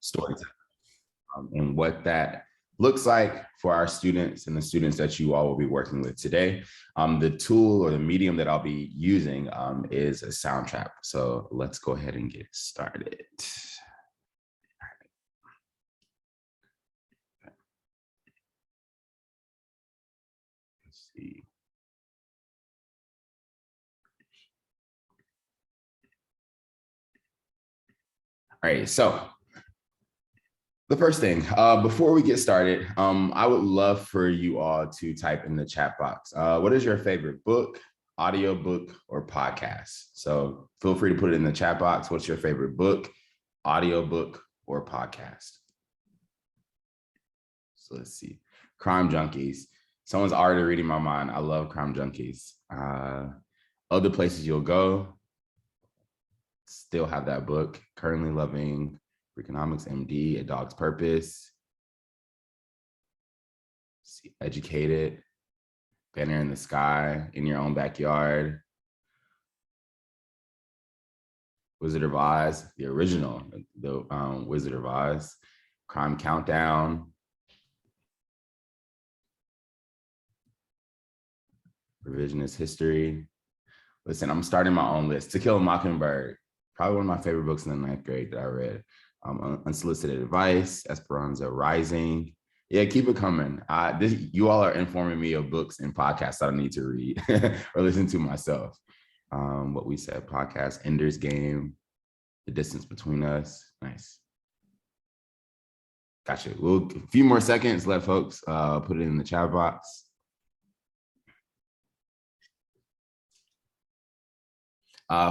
storytelling, and what that looks like for our students and the students that you all will be working with today. The tool or the medium that I'll be using is a sound trap. So let's go ahead and get started. Let's see. All right, so the first thing, before we get started, I would love for you all to type in the chat box. What is your favorite book, audiobook, or podcast? So feel free to put it in the chat box. What's your favorite book, audiobook, or podcast? So let's see. Crime Junkies. Someone's already reading my mind. I love Crime Junkies. Other Places You'll Go. Still have that book. Currently loving Economics MD, A Dog's Purpose. See, Educated, Banner in the Sky, In Your Own Backyard. Wizard of Oz, the original, the Wizard of Oz. Crime Countdown. Revisionist History. Listen, I'm starting my own list. To Kill a Mockingbird, probably one of my favorite books in the 9th grade that I read. Unsolicited Advice, Esperanza Rising. Yeah, keep it coming. You all are informing me of books and podcasts that I need to read or listen to myself. What we said, podcast, Ender's Game, The Distance Between Us. Nice. Gotcha. A few more seconds left, folks. Put it in the chat box.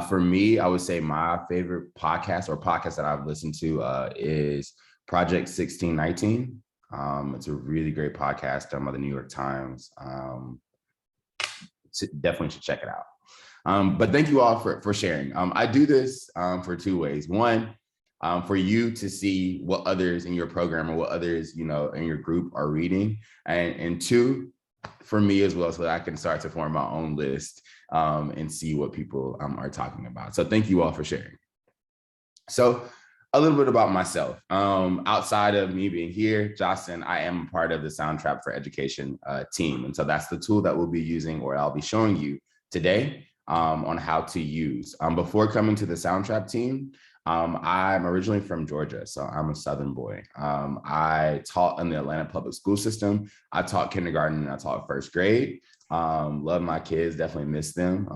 For me, I would say my favorite podcast or podcast that I've listened to is Project 1619. It's a really great podcast done by the New York Times. Definitely should check it out. But thank you all for sharing. I do this for two ways. One, for you to see what others in your program or what others in your group are reading, and two, for me as well, so that I can start to form my own list and see what people are talking about. So thank you all for sharing. So a little bit about myself. Outside of me being here, Jostin, I am a part of the Sound Trap for Education team. And so that's the tool that we'll be using, or I'll be showing you today on how to use. Before coming to the Sound Trap team, I'm originally from Georgia, so I'm a Southern boy. I taught in the Atlanta public school system. I taught kindergarten and I taught first grade. Love my kids, definitely miss them.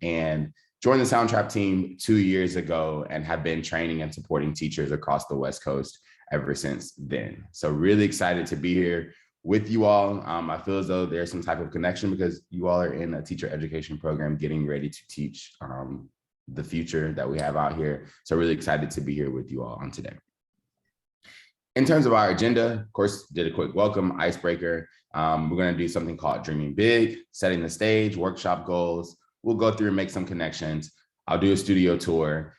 And joined the Sound Trap team 2 years ago and have been training and supporting teachers across the West Coast ever since then. So really excited to be here with you all. I feel as though there's some type of connection because you all are in a teacher education program getting ready to teach the future that we have out here. So really excited to be here with you all on today. In terms of our agenda, of course, did a quick welcome, icebreaker. We're going to do something called Dreaming Big, setting the stage, workshop goals. We'll go through and make some connections. I'll do a studio tour,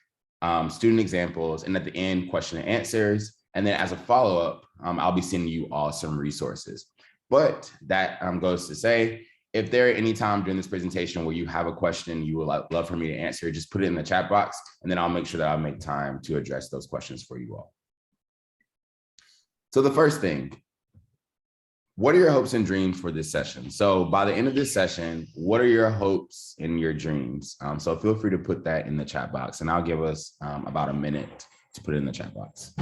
student examples, and at the end, question and answers. And then as a follow-up, I'll be sending you all some resources. But that goes to say, if there are any time during this presentation where you have a question you would love for me to answer, just put it in the chat box, and then I'll make sure that I'll make time to address those questions for you all. So the first thing, what are your hopes and dreams for this session? So by the end of this session, what are your hopes and your dreams? So feel free to put that in the chat box, and I'll give us about a minute to put it in the chat box.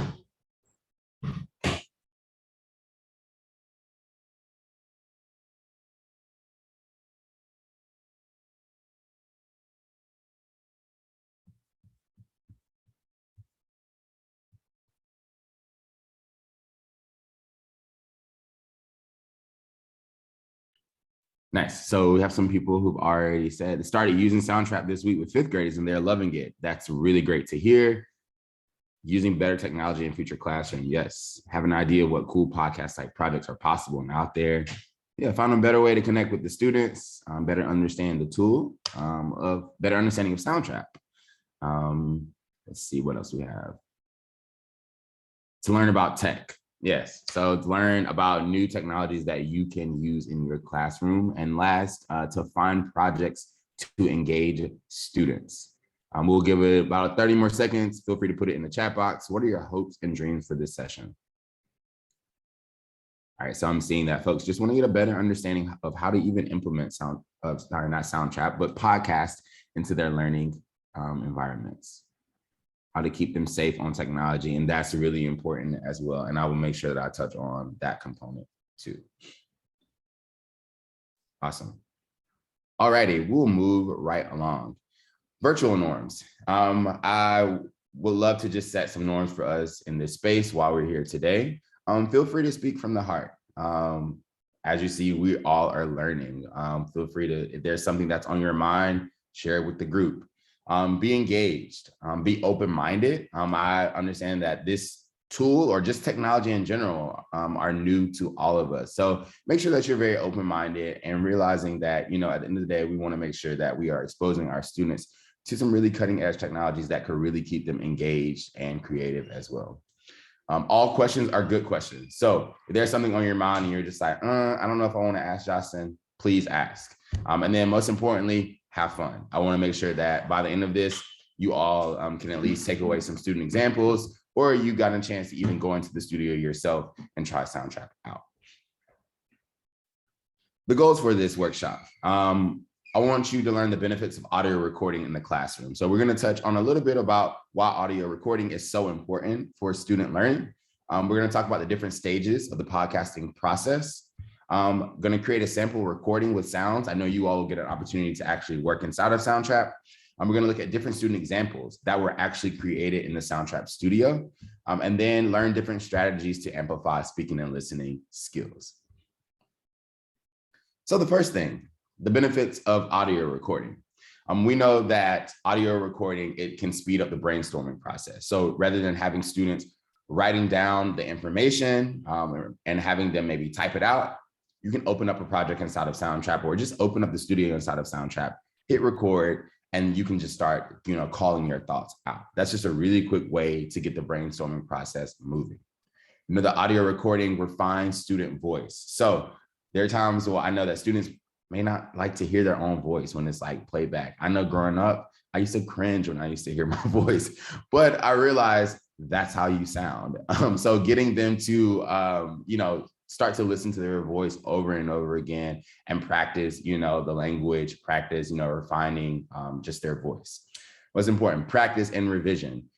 Nice. So we have some people who've already said started using Sound Trap this week with fifth graders and they're loving it. That's really great to hear. Using better technology in future classroom. Yes. Have an idea of what cool podcast type projects are possible and out there. Yeah, found a better way to connect with the students, better understand the tool, of better understanding of Sound Trap. Let's see what else we have. To learn about tech. Yes, so to learn about new technologies that you can use in your classroom. And last, to find projects to engage students. We'll give it about 30 more seconds. Feel free to put it in the chat box. What are your hopes and dreams for this session? All right, so I'm seeing that folks just want to get a better understanding of how to even implement not sound trap, but podcast into their learning environments, how to keep them safe on technology. And that's really important as well. And I will make sure that I touch on that component too. Awesome. All righty, we'll move right along. Virtual norms. I would love to just set some norms for us in this space while we're here today. Feel free to speak from the heart. As you see, we all are learning. Feel free to, if there's something that's on your mind, share it with the group. Be engaged, be open-minded. I understand that this tool or just technology in general are new to all of us. So make sure that you're very open-minded and realizing that, you know, at the end of the day, we want to make sure that we are exposing our students to some really cutting edge technologies that could really keep them engaged and creative as well. All questions are good questions. So if there's something on your mind and you're just like, I don't know if I want to ask Jostin, please ask. And then most importantly, have fun. I want to make sure that by the end of this, you all can at least take away some student examples, or you got a chance to even go into the studio yourself and try Soundtrap out. The goals for this workshop. I want you to learn the benefits of audio recording in the classroom. So we're going to touch on a little bit about why audio recording is so important for student learning. We're going to talk about the different stages of the podcasting process. I'm going to create a sample recording with sounds. I know you all will get an opportunity to actually work inside of Soundtrap. We're going to look at different student examples that were actually created in the Soundtrap studio, and then learn different strategies to amplify speaking and listening skills. So the first thing, the benefits of audio recording. We know that audio recording, it can speed up the brainstorming process. So rather than having students writing down the information and having them maybe type it out, you can open up a project inside of Soundtrap, or just open up the studio inside of Soundtrap, hit record, and you can just start, you know, calling your thoughts out. That's just a really quick way to get the brainstorming process moving. You know, the audio recording refines student voice. So there are times where I know that students may not like to hear their own voice when it's like playback. I know growing up, I used to cringe when I used to hear my voice, but I realized that's how you sound. So getting them to, you know, start to listen to their voice over and over again and practice, you know, the language, practice, you know, refining just their voice. What's important, practice and revision.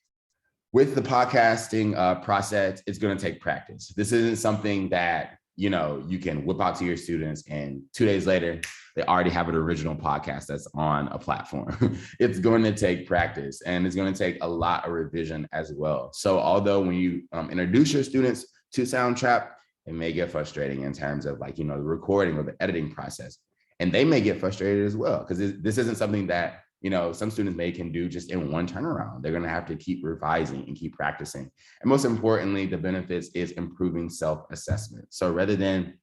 With the podcasting process, it's going to take practice. This isn't something that, you know, you can whip out to your students and 2 days later, they already have an original podcast that's on a platform. It's going to take practice, and it's going to take a lot of revision as well. So although when you introduce your students to Soundtrap, it may get frustrating in terms of, like, you know, the recording or the editing process. And they may get frustrated as well, because this isn't something that, you know, some students can do just in one turnaround. They're going to have to keep revising and keep practicing. And most importantly, the benefits is improving self-assessment. So rather than,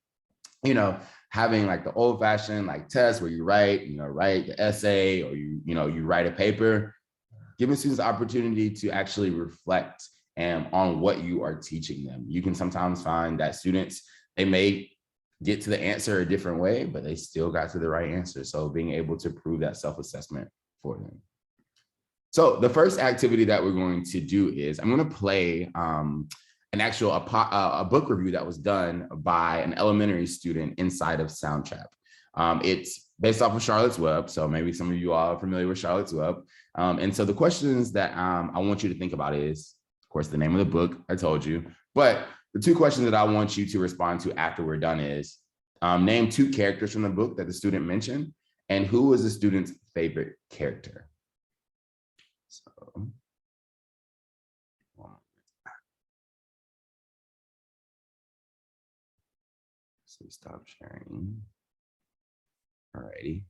you know, having like the old fashioned like test where you write the essay, or you write a paper, giving students the opportunity to actually reflect on what you are teaching them. You can sometimes find that students, they may get to the answer a different way, but they still got to the right answer. So being able to prove that self-assessment for them. So the first activity that we're going to do is I'm going to play a book review that was done by an elementary student inside of Soundtrap. It's based off of Charlotte's Web, so maybe some of you all are familiar with Charlotte's Web. And so the questions that I want you to think about is, of course, the name of the book, I told you, but the two questions that I want you to respond to after we're done is, name two characters from the book that the student mentioned, and who was the student's favorite character? So, stop sharing. All righty.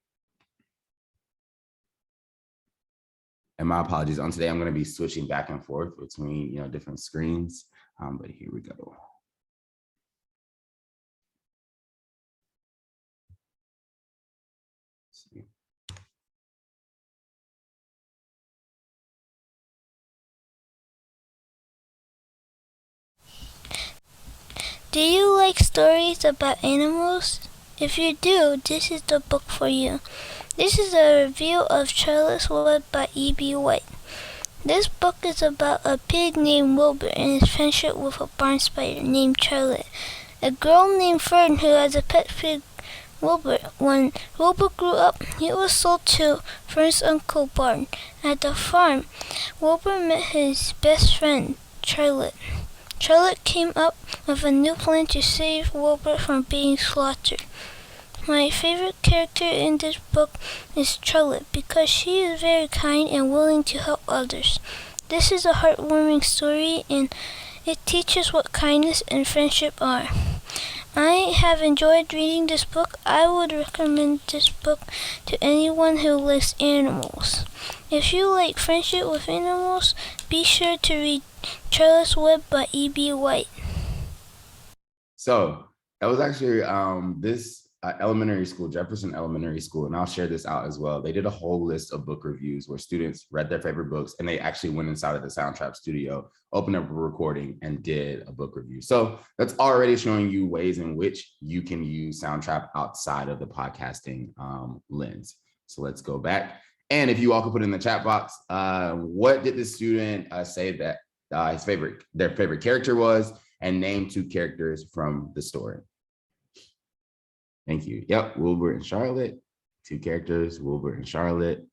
And my apologies. On today, I'm going to be switching back and forth between, you know, different screens. But here we go. Let's see. Do you like stories about animals? If you do, this is the book for you. This is a review of Charlotte's Web by E.B. White. This book is about a pig named Wilbur and his friendship with a barn spider named Charlotte, a girl named Fern who has a pet pig, Wilbur. When Wilbur grew up, he was sold to Fern's uncle Barn. At the farm, Wilbur met his best friend, Charlotte. Charlotte came up with a new plan to save Wilbur from being slaughtered. My favorite character in this book is Charlotte because she is very kind and willing to help others. This is a heartwarming story and it teaches what kindness and friendship are. I have enjoyed reading this book. I would recommend this book to anyone who likes animals. If you like friendship with animals, be sure to read Charlotte's Web by E.B. White. So that was actually this elementary school, Jefferson Elementary School, and I'll share this out as well. They did a whole list of book reviews where students read their favorite books, and they actually went inside of the Soundtrap studio, opened up a recording, and did a book review. So that's already showing you ways in which you can use Soundtrap outside of the podcasting lens. So let's go back. And if you all could put in the chat box, what did the student say that their favorite character was, and name 2 characters from the story? Thank you. Yep, Wilbur and Charlotte. 2 characters, Wilbur and Charlotte.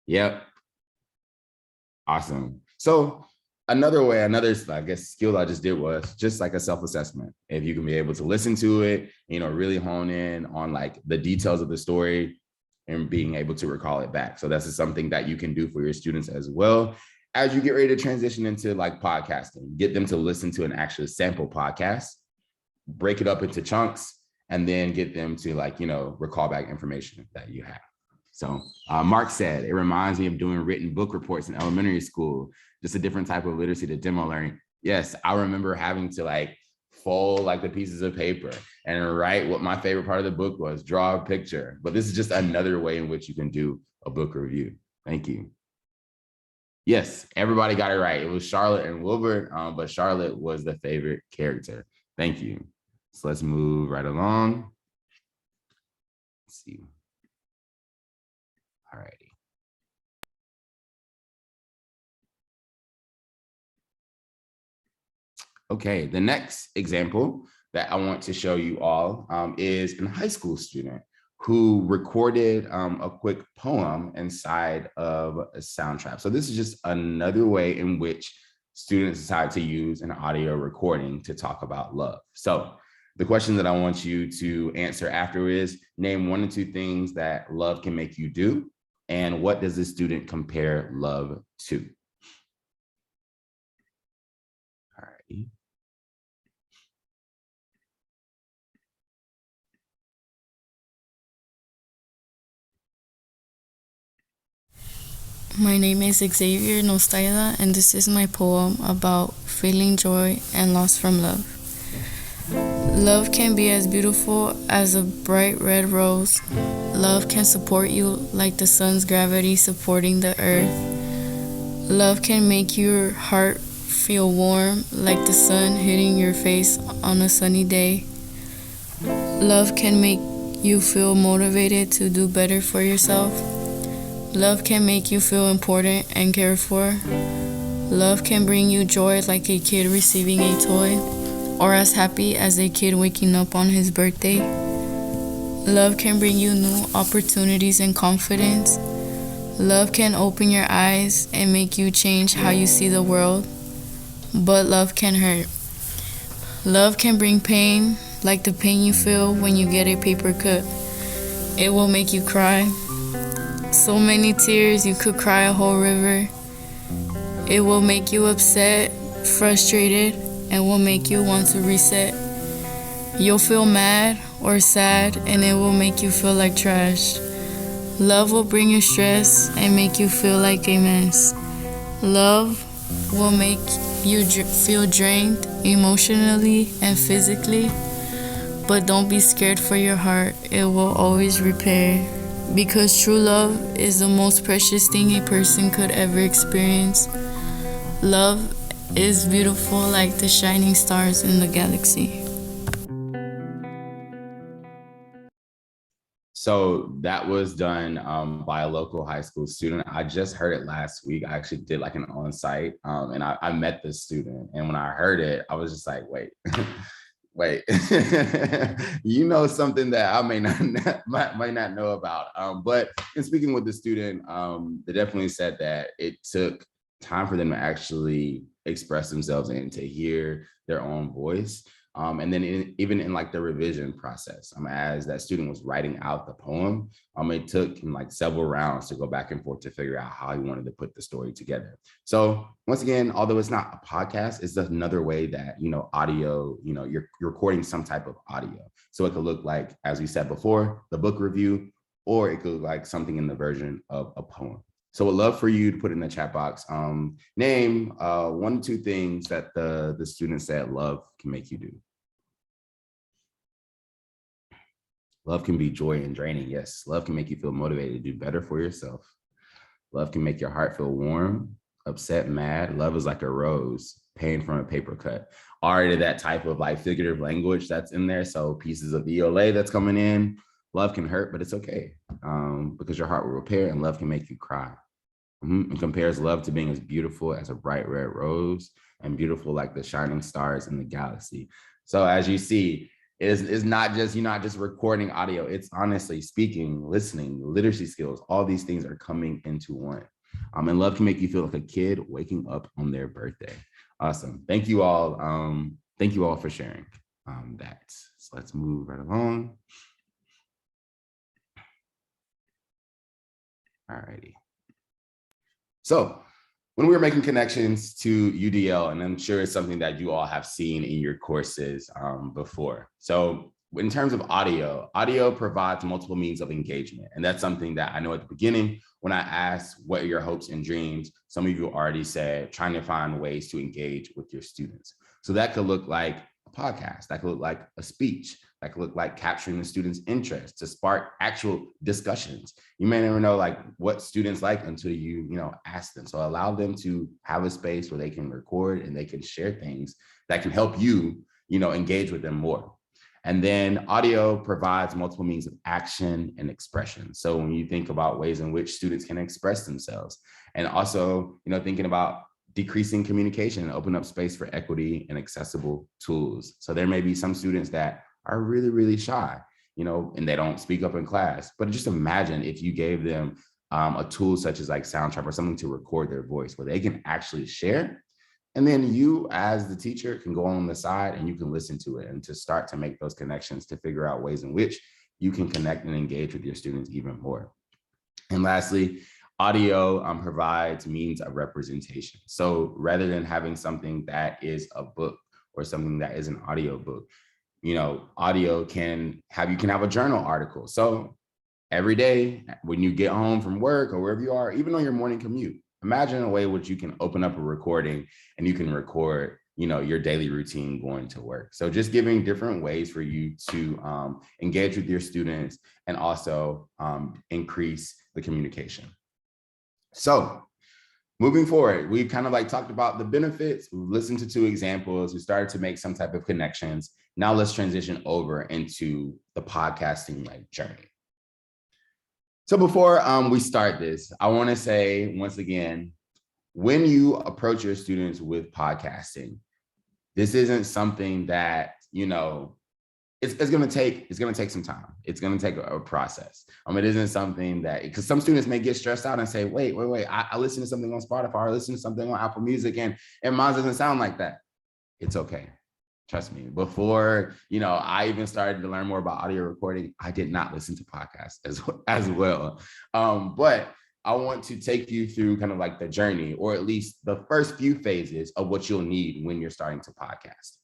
Yep. Awesome. So another I guess, skill I just did was just like a self-assessment. If you can be able to listen to it, really hone in on like the details of the story and being able to recall it back. So this is something that you can do for your students as well. As you get ready to transition into like podcasting, get them to listen to an actual sample podcast, break it up into chunks, and then get them to recall back information that you have. So Mark said, it reminds me of doing written book reports in elementary school, just a different type of literacy to demo learning. Yes, I remember having to fold the pieces of paper and write what my favorite part of the book was, draw a picture. But this is just another way in which you can do a book review. Thank you. Yes, everybody got it right. It was Charlotte and Wilbur, but Charlotte was the favorite character. Thank you. So let's move right along. Let's see. All righty. Okay, the next example that I want to show you all is a high school student who recorded a quick poem inside of a Soundtrap. So this is just another way in which students decide to use an audio recording to talk about love. So the question that I want you to answer after is, name 1 or 2 things that love can make you do, and what does the student compare love to? All right. My name is Xavier Nostaida, and this is my poem about feeling joy and loss from love. Love can be as beautiful as a bright red rose. Love can support you like the sun's gravity supporting the earth. Love can make your heart feel warm like the sun hitting your face on a sunny day. Love can make you feel motivated to do better for yourself. Love can make you feel important and cared for. Love can bring you joy like a kid receiving a toy, or as happy as a kid waking up on his birthday. Love can bring you new opportunities and confidence. Love can open your eyes and make you change how you see the world. But love can hurt. Love can bring pain, like the pain you feel when you get a paper cut. It will make you cry. So many tears, you could cry a whole river. It will make you upset, frustrated, and will make you want to reset. You'll feel mad or sad, and it will make you feel like trash. Love will bring you stress and make you feel like a mess. Love will make you feel drained emotionally and physically, but don't be scared for your heart. It will always repair. Because true love is the most precious thing a person could ever experience. Love is beautiful like the shining stars in the galaxy. So that was done by a local high school student. I just heard it last week. I actually did like an on-site, and I met this student. And when I heard it, I was just like, wait, wait, you know something that I may might not know about. But in speaking with the student, they definitely said that it took time for them to actually express themselves and to hear their own voice. And then even in like the revision process, as that student was writing out the poem, it took him like several rounds to go back and forth to figure out how he wanted to put the story together. So once again, although it's not a podcast, it's another way that, audio, you're recording some type of audio. So it could look like, as we said before, the book review, or it could look like something in the version of a poem. So I'd love for you to put in the chat box, name 1 or 2 things that the student said love can make you do. Love can be joy and draining. Yes, love can make you feel motivated to do better for yourself. Love can make your heart feel warm, upset, mad. Love is like a rose, pain from a paper cut. Already that type of like figurative language that's in there. So pieces of ELA that's coming in. Love can hurt, but it's okay, because your heart will repair, and love can make you cry. It compares love to being as beautiful as a bright red rose and beautiful like the shining stars in the galaxy. So as you see, is not just, you're not just recording audio. It's honestly speaking, listening, literacy skills, all these things are coming into one. And love can make you feel like a kid waking up on their birthday. Awesome. Thank you all. Thank you all for sharing that. So let's move right along. All righty. So when we were making connections to UDL, and I'm sure it's something that you all have seen in your courses before. So in terms of audio provides multiple means of engagement. And that's something that I know at the beginning, when I asked what are your hopes and dreams, some of you already said trying to find ways to engage with your students. So that could look like a podcast, that could look like a speech, that could look like capturing the students' interest to spark actual discussions. You may never know like what students like until you ask them. So allow them to have a space where they can record and they can share things that can help you, engage with them more. And then audio provides multiple means of action and expression. So when you think about ways in which students can express themselves, and also, thinking about decreasing communication and open up space for equity and accessible tools. So there may be some students that are really, really shy, and they don't speak up in class. But just imagine if you gave them a tool such as like Soundtrap or something to record their voice where they can actually share. And then you as the teacher can go on the side and you can listen to it and to start to make those connections to figure out ways in which you can connect and engage with your students even more. And lastly, audio provides means of representation. So rather than having something that is a book or something that is an audio book, audio can have, you can have a journal article. So every day when you get home from work or wherever you are, even on your morning commute, imagine a way in which you can open up a recording and you can record, your daily routine going to work. So just giving different ways for you to engage with your students and also increase the communication. So moving forward, we've kind of like talked about the benefits. We've listened to 2 examples. We started to make some type of connections. Now let's transition over into the podcasting journey. So before we start this, I want to say once again, when you approach your students with podcasting, this isn't something that, it's going to take some time. It's going to take a process. It isn't something that, because some students may get stressed out and say, wait, I listen to something on Spotify, or I listen to something on Apple Music and mine doesn't sound like that. It's okay. Trust me, before, I even started to learn more about audio recording, I did not listen to podcasts as well. But I want to take you through kind of like the journey, or at least the first few phases of what you'll need when you're starting to podcast.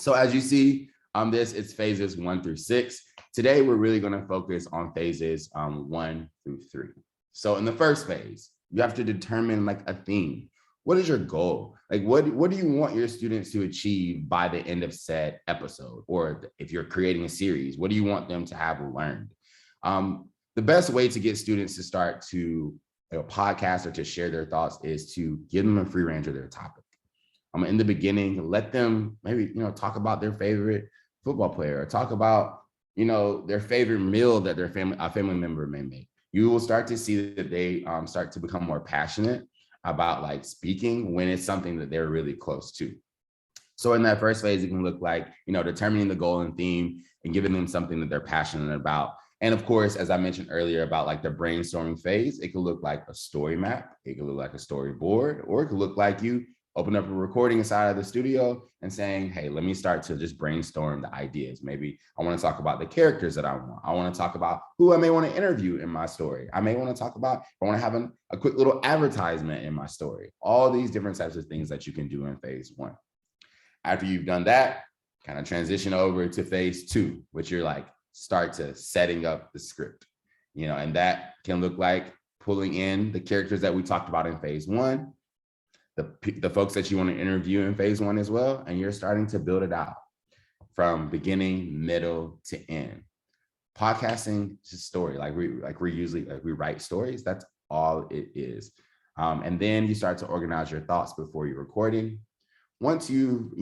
So as you see, it's phases 1 through 6. Today, we're really going to focus on phases 1 through 3. So in the first phase, you have to determine like a theme. What is your goal? Like, what do you want your students to achieve by the end of said episode? Or if you're creating a series, what do you want them to have learned? The best way to get students to start to podcast or to share their thoughts is to give them a free range of their topic. In the beginning, let them maybe, talk about their favorite football player, or talk about, their favorite meal that a family member may make. You will start to see that they start to become more passionate about like speaking when it's something that they're really close to. So in that first phase, it can look like, determining the goal and theme and giving them something that they're passionate about. And of course, as I mentioned earlier about like the brainstorming phase, it could look like a story map, it could look like a storyboard, or it could look like you open up a recording inside of the studio and saying, hey, let me start to just brainstorm the ideas. Maybe I want to talk about the characters that I want. I want to talk about who I may want to interview in my story. I may want to talk about, I want to have a quick little advertisement in my story. All these different types of things that you can do in phase one. After you've done that, kind of transition over to phase two, which you're like, start to setting up the script, and that can look like pulling in the characters that we talked about in phase one, the folks that you want to interview in phase one as well, and you're starting to build it out from beginning, middle to end. Podcasting is a story, we write stories. That's all it is. And then you start to organize your thoughts before you're recording. Once you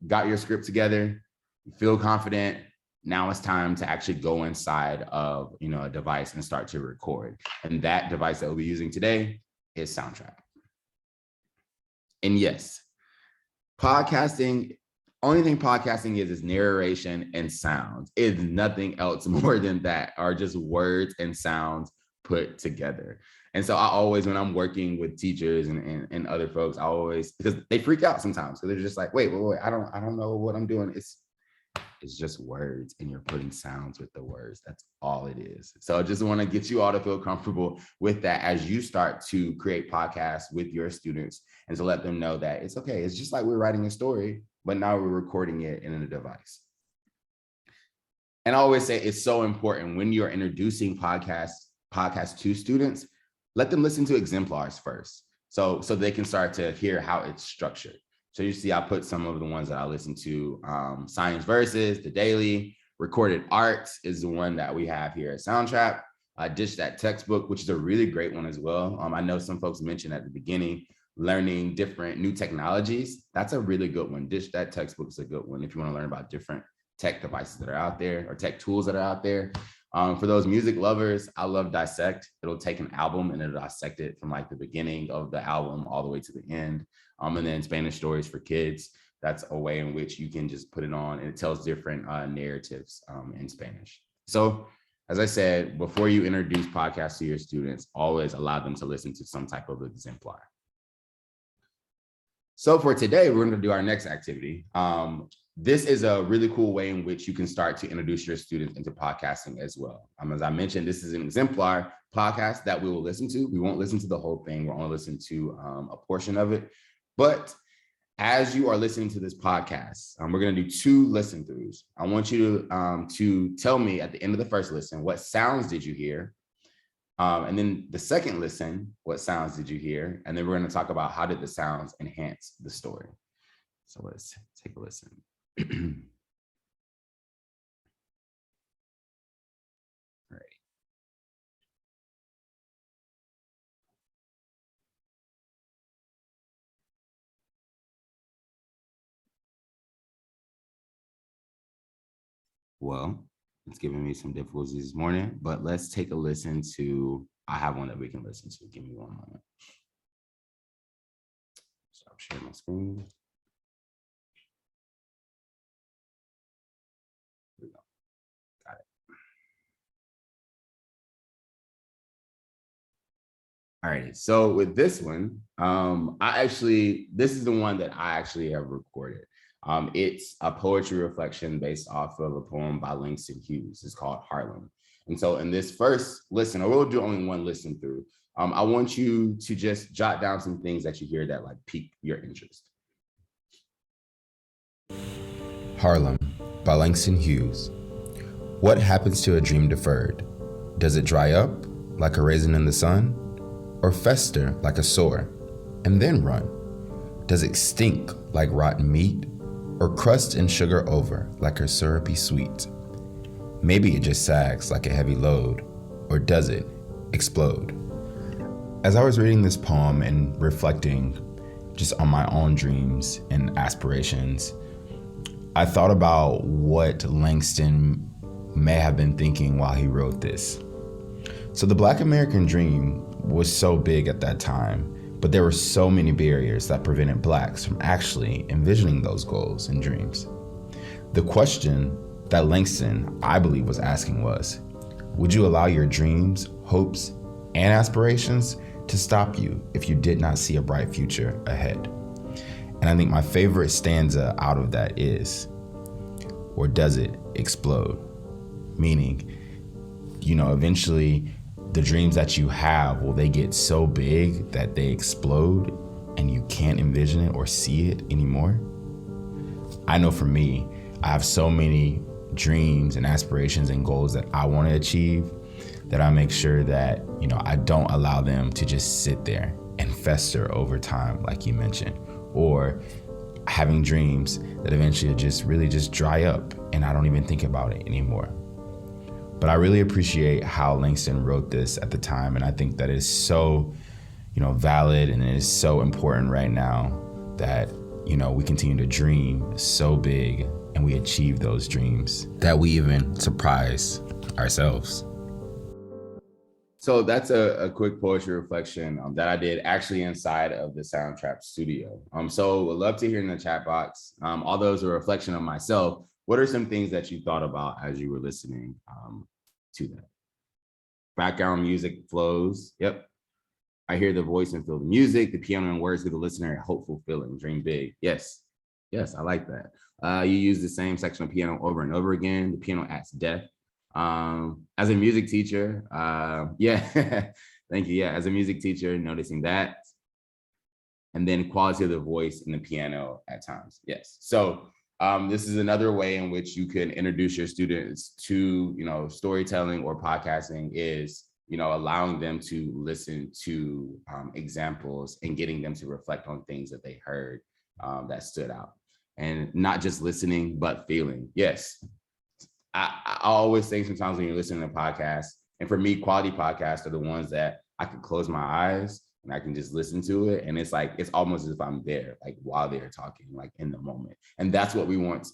got your script together, you feel confident. Now it's time to actually go inside of a device and start to record. And that device that we'll be using today is Soundtrap. And yes, podcasting, only thing podcasting is narration and sounds. It's nothing else more than that, are just words and sounds put together. And so I always, when I'm working with teachers and other folks, I always, because they freak out sometimes, because they're just like, wait, I don't know what I'm doing. It's just words, and you're putting sounds with the words. That's all it is. So I just want to get you all to feel comfortable with that as you start to create podcasts with your students, and to let them know that it's okay. It's just like we're writing a story, but now we're recording it in a device. And I always say it's so important when you're introducing podcasts to students, let them listen to exemplars first, so they can start to hear how it's structured. So you see, I put some of the ones that I listen to, Science Versus, The Daily, Recorded Arts is the one that we have here at Soundtrap. Dish That Textbook, which is a really great one as well. I know some folks mentioned at the beginning, learning different new technologies. That's a really good one. Dish That Textbook is a good one if you want to learn about different tech devices that are out there, or tech tools that are out there. For those music lovers, I love Dissect. It'll take an album and it'll dissect it from like the beginning of the album all the way to the end. And then Spanish Stories for Kids. That's a way in which you can just put it on, and it tells different narratives in Spanish. So as I said, before you introduce podcasts to your students, always allow them to listen to some type of exemplar. So for today, we're going to do our next activity. This is a really cool way in which you can start to introduce your students into podcasting as well. As I mentioned, this is an exemplar podcast that we will listen to. We won't listen to the whole thing. We'll only listen to a portion of it. But as you are listening to this podcast, we're going to do 2 listen throughs. I want you to tell me at the end of the first listen, what sounds did you hear? And then the second listen, what sounds did you hear? And then we're going to talk about how did the sounds enhance the story. So let's take a listen. Right. Well, it's giving me some difficulties this morning, but let's take a listen to, I have one that we can listen to. Give me one moment. Stop sharing my screen. Here we go. Got it. All right, so with this one, this is the one that I actually have recorded. It's a poetry reflection based off of a poem by Langston Hughes. It's called Harlem. And so in this first listen, or we'll do only one listen through, I want you to just jot down some things that you hear that like pique your interest. Harlem by Langston Hughes. What happens to a dream deferred? Does it dry up like a raisin in the sun? Or fester like a sore and then run? Does it stink like rotten meat? Or crust and sugar over like a syrupy sweet? Maybe it just sags like a heavy load, or does it explode? As I was reading this poem and reflecting just on my own dreams and aspirations, I thought about what Langston may have been thinking while he wrote this. So the Black American dream was so big at that time, but there were so many barriers that prevented Blacks from actually envisioning those goals and dreams. The question that Langston, I believe, was asking was, would you allow your dreams, hopes, and aspirations to stop you if you did not see a bright future ahead? And I think my favorite stanza out of that is, or does it explode? Meaning, eventually the dreams that you have, will they get so big that they explode and you can't envision it or see it anymore? I know for me, I have so many dreams and aspirations and goals that I want to achieve that I make sure that, I don't allow them to just sit there and fester over time, like you mentioned, or having dreams that eventually just dry up and I don't even think about it anymore. But I really appreciate how Langston wrote this at the time, and I think that is so, valid, and it is so important right now that, we continue to dream so big and we achieve those dreams that we even surprise ourselves. So that's a quick poetry reflection that I did actually inside of the Soundtrap studio. So would love to hear in the chat box, although it's a reflection of myself, what are some things that you thought about as you were listening to that? Background music flows. Yep. I hear the voice and feel the music, the piano and words give the listener a hopeful feeling. Dream big. Yes. Yes, I like that. You use the same section of piano over and over again. The piano adds depth. As a music teacher, yeah, thank you. Yeah, as a music teacher, noticing that. And then quality of the voice in the piano at times. Yes. So this is another way in which you can introduce your students to, storytelling or podcasting is, allowing them to listen to examples and getting them to reflect on things that they heard that stood out, and not just listening, but feeling. Yes. I always think sometimes when you're listening to podcasts, and for me, quality podcasts are the ones that I can close my eyes and I can just listen to it. And it's almost as if I'm there, like while they're talking, like in the moment. And that's what we want.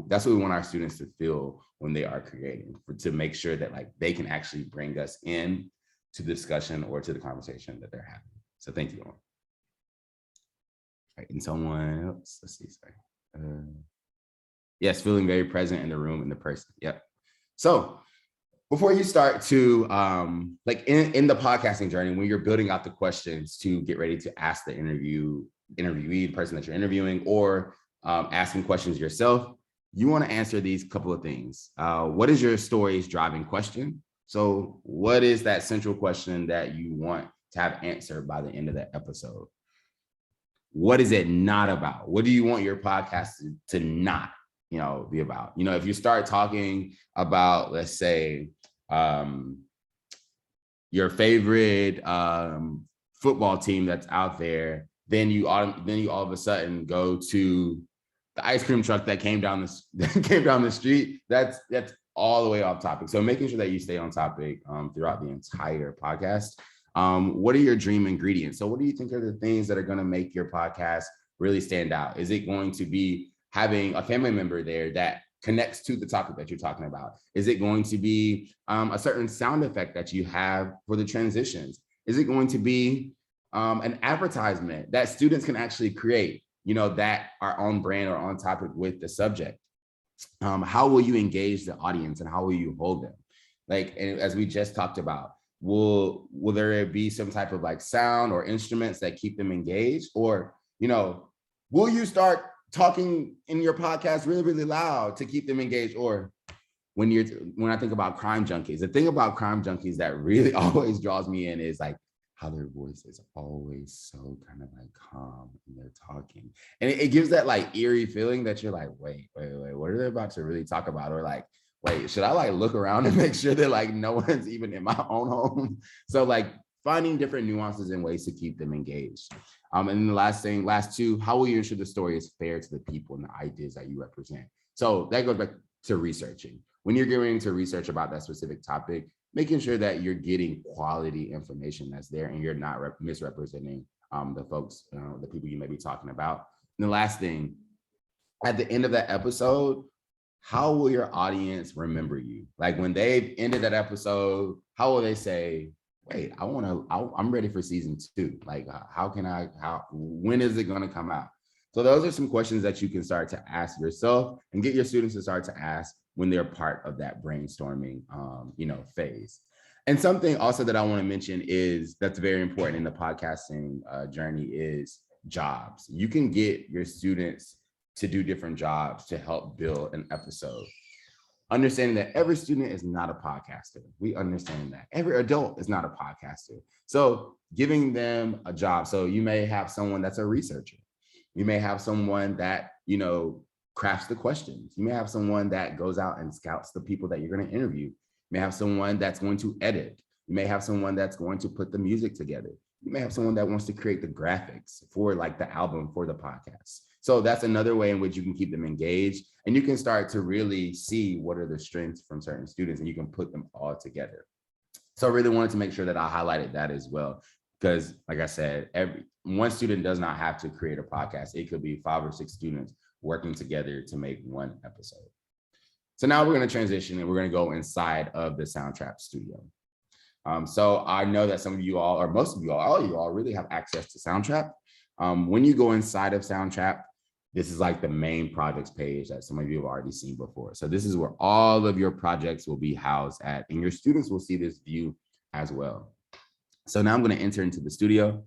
That's what we want our students to feel when they are creating, to make sure that like they can actually bring us in to the discussion or to the conversation that they're having. So thank you. All right, and someone else, let's see, sorry. Yes, feeling very present in the room and the person. Yep. So before you start to in the podcasting journey, when you're building out the questions to get ready to ask the interviewee, the person that you're interviewing, or asking questions yourself, you want to answer these couple of things. What is your story's driving question? So what is that central question that you want to have answered by the end of that episode? What is it not about? What do you want your podcast to not be about? If you start talking about, let's say, your favorite football team that's out there, then you all of a sudden go to the ice cream truck that came down the street. That's all the way off topic. So making sure that you stay on topic throughout the entire podcast. What are your dream ingredients? So what do you think are the things that are going to make your podcast really stand out? Is it going to be having a family member there that connects to the topic that you're talking about? Is it going to be a certain sound effect that you have for the transitions? Is it going to be an advertisement that students can actually create, that are on brand or on topic with the subject? How will you engage the audience and how will you hold them? And as we just talked about, will there be some type of sound or instruments that keep them engaged? Or, will you start talking in your podcast really, really loud to keep them engaged? Or when I think about crime junkies, the thing about crime junkies that really always draws me in is how their voice is always so kind of calm when they're talking. And it gives that eerie feeling that you're wait, what are they about to really talk about? Or wait, should I look around and make sure that no one's even in my own home? So finding different nuances and ways to keep them engaged. And then the last two, how will you ensure the story is fair to the people and the ideas that you represent? So that goes back to researching. When you're going to research about that specific topic, making sure that you're getting quality information that's there and you're not misrepresenting the folks, the people you may be talking about. And the last thing, at the end of that episode, how will your audience remember you? Like when they've ended that episode, how will they say, wait, I'm ready for season 2. Like, when is it going to come out? So those are some questions that you can start to ask yourself and get your students to start to ask when they're part of that brainstorming, phase. And something also that I want to mention is that's very important in the podcasting journey is jobs. You can get your students to do different jobs to help build an episode. Understanding that every student is not a podcaster. We understand that. Every adult is not a podcaster. So giving them a job. So you may have someone that's a researcher. You may have someone that, crafts the questions. You may have someone that goes out and scouts the people that you're going to interview. You may have someone that's going to edit. You may have someone that's going to put the music together. You may have someone that wants to create the graphics for like the album for the podcast. So that's another way in which you can keep them engaged, and you can start to really see what are the strengths from certain students, and you can put them all together. So I really wanted to make sure that I highlighted that as well, because like I said, one student does not have to create a podcast. It could be 5 or 6 students working together to make one episode. So now we're going to transition and we're going to go inside of the Soundtrap studio. So I know that some of you all, or most of you all, all of you all really have access to Soundtrap. When you go inside of Soundtrap, this is like the main projects page that some of you have already seen before. So this is where all of your projects will be housed at, and your students will see this view as well. So now I'm going to enter into the studio.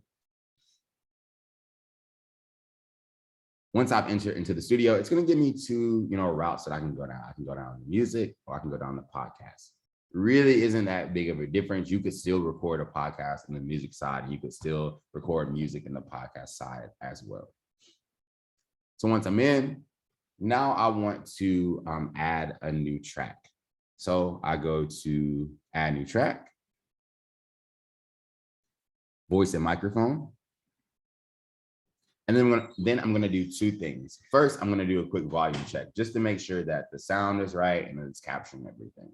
Once I've entered into the studio, it's going to give me 2, routes that I can go down. I can go down the music, or I can go down the podcast. Really isn't that big of a difference. You could still record a podcast on the music side, and you could still record music in the podcast side as well. So once I'm in, now I want to add a new track. So I go to add new track, voice and microphone. And then I'm gonna do 2 things. First, I'm gonna do a quick volume check just to make sure that the sound is right and it's capturing everything.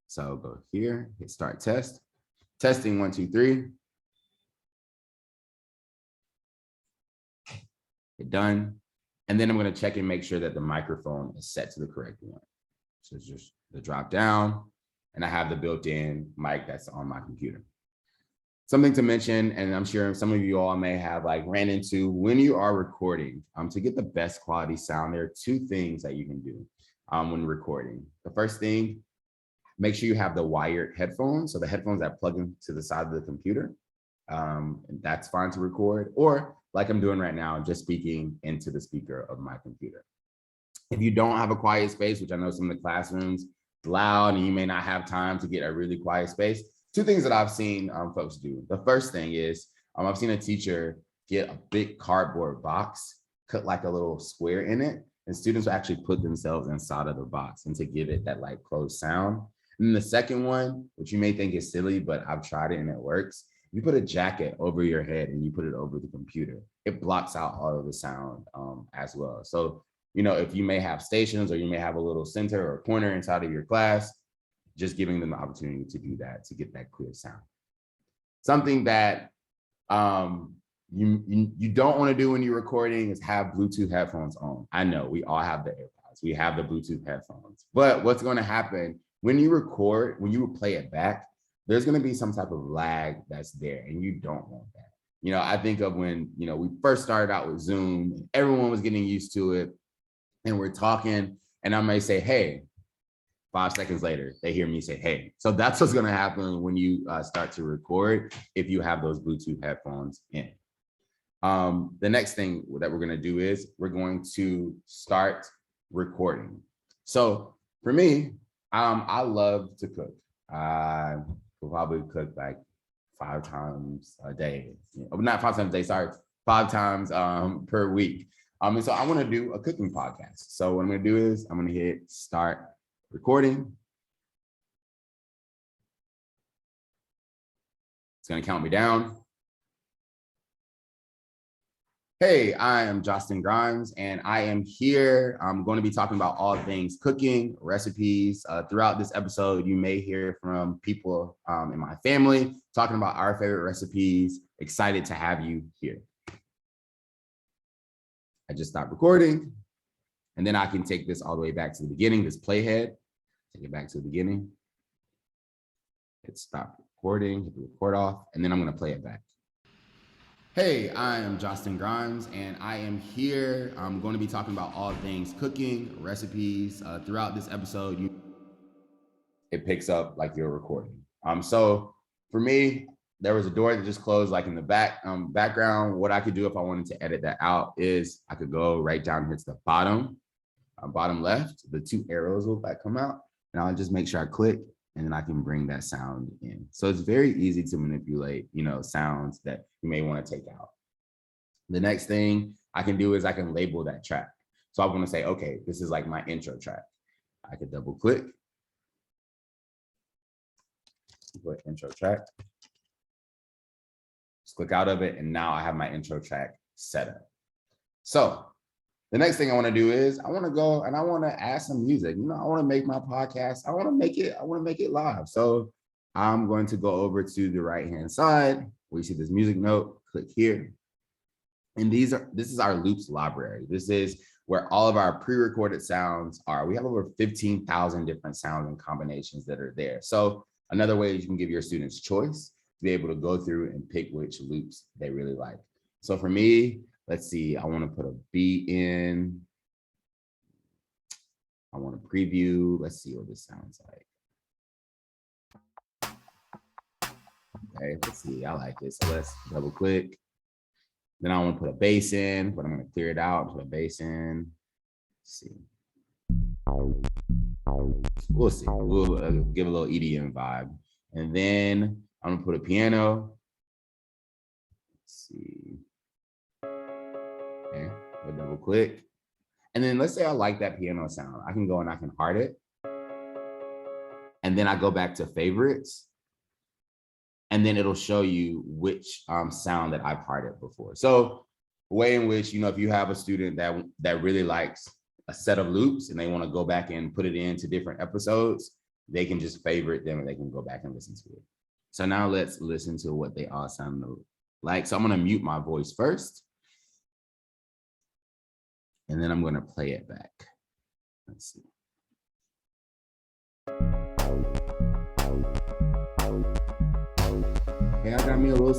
So go here, hit start test. Testing 1, 2, 3. Hit done. And then I'm gonna check and make sure that the microphone is set to the correct one. So it's just the drop down, and I have the built-in mic that's on my computer. Something to mention, and I'm sure some of you all may have ran into when you are recording, to get the best quality sound, there are 2 things that you can do when recording. The first thing, make sure you have the wired headphones. So the headphones that plug into the side of the computer, and that's fine to record, or like I'm doing right now, just speaking into the speaker of my computer. If you don't have a quiet space, which I know some of the classrooms is loud and you may not have time to get a really quiet space, 2 things that I've seen folks do. The first thing is I've seen a teacher get a big cardboard box, cut like a little square in it, and students will actually put themselves inside of the box and to give it that closed sound. And then the second one, which you may think is silly, but I've tried it and it works. You put a jacket over your head and you put it over the computer. It blocks out all of the sound as well. So, if you may have stations or you may have a little center or corner inside of your class, just giving them the opportunity to do that, to get that clear sound. Something that you don't want to do when you're recording is have Bluetooth headphones on. I know we all have the AirPods, we have the Bluetooth headphones, but what's going to happen when you record, when you play it back, there's going to be some type of lag that's there, and you don't want that. I think of when, we first started out with Zoom, everyone was getting used to it, and we're talking, and I may say, hey, 5 seconds later, they hear me say, hey. So that's what's going to happen when you start to record if you have those Bluetooth headphones in. The next thing that we're going to do is we're going to start recording. So for me, I love to cook. I will probably cook 5 times a day. Not 5 times a day, sorry, 5 times per week. And so I want to do a cooking podcast. So what I'm going to do is I'm going to hit start recording. It's going to count me down. Hey, I am Jostin Grimes, and I am here. I'm going to be talking about all things cooking, recipes. Throughout this episode, you may hear from people in my family talking about our favorite recipes. Excited to have you here. I just stopped recording. And then I can take this all the way back to the beginning, this playhead, take it back to the beginning. Hit stop recording, hit the record off, and then I'm gonna play it back. Hey, I am Jostin Grimes, and I am here. I'm going to be talking about all things cooking, recipes. Throughout this episode, it picks up like you're recording. So for me, there was a door that just closed like in the background. What I could do if I wanted to edit that out is I could go right down here to the bottom left. The two arrows will come out, and I'll just make sure I click, and then I can bring that sound in. So it's very easy to manipulate, sounds that you may want to take out. The next thing I can do is I can label that track. So I want to say, okay, this is like my intro track. I could double click, put intro track, just click out of it, and now I have my intro track set up. So the next thing I want to do is I want to go and I want to add some music. I want to make my podcast. I want to make it live. So I'm going to go over to the right-hand side where you see this music note, click here. And this is our loops library. This is where all of our pre-recorded sounds are. We have over 15,000 different sounds and combinations that are there. So another way is you can give your students choice to be able to go through and pick which loops they really like. So for me, let's see, I want to put a beat in. I want to preview. Let's see what this sounds like. Okay, let's see, I like it. So let's double click. Then I want to put a bass in, but I'm going to clear it out and put a bass in. Let's see. We'll see. We'll give a little EDM vibe. And then I'm going to put a piano. Let's see. Okay, we'll double click. And then let's say I like that piano sound. I can go and I can heart it. And then I go back to favorites. And then it'll show you which sound that I've hearted before. So a way in which, if you have a student that really likes a set of loops and they want to go back and put it into different episodes, they can just favorite them and they can go back and listen to it. So now let's listen to what they all sound like. So I'm going to mute my voice first. And then I'm going to play it back. Let's see. Okay, I got me a little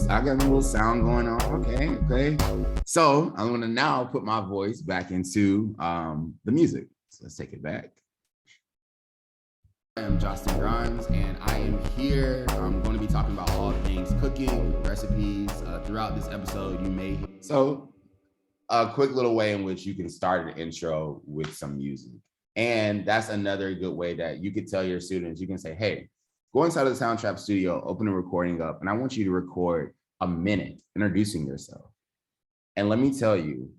sound going on. Okay. So I'm going to now put my voice back into the music. So let's take it back. I am Jostin Grimes, and I am here. I'm going to be talking about all things cooking, recipes. Throughout this episode, you may hear. So a quick little way in which you can start an intro with some music. And that's another good way that you could tell your students, you can say, hey, go inside of the Soundtrap studio, open a recording up, and I want you to record a minute introducing yourself. And let me tell you,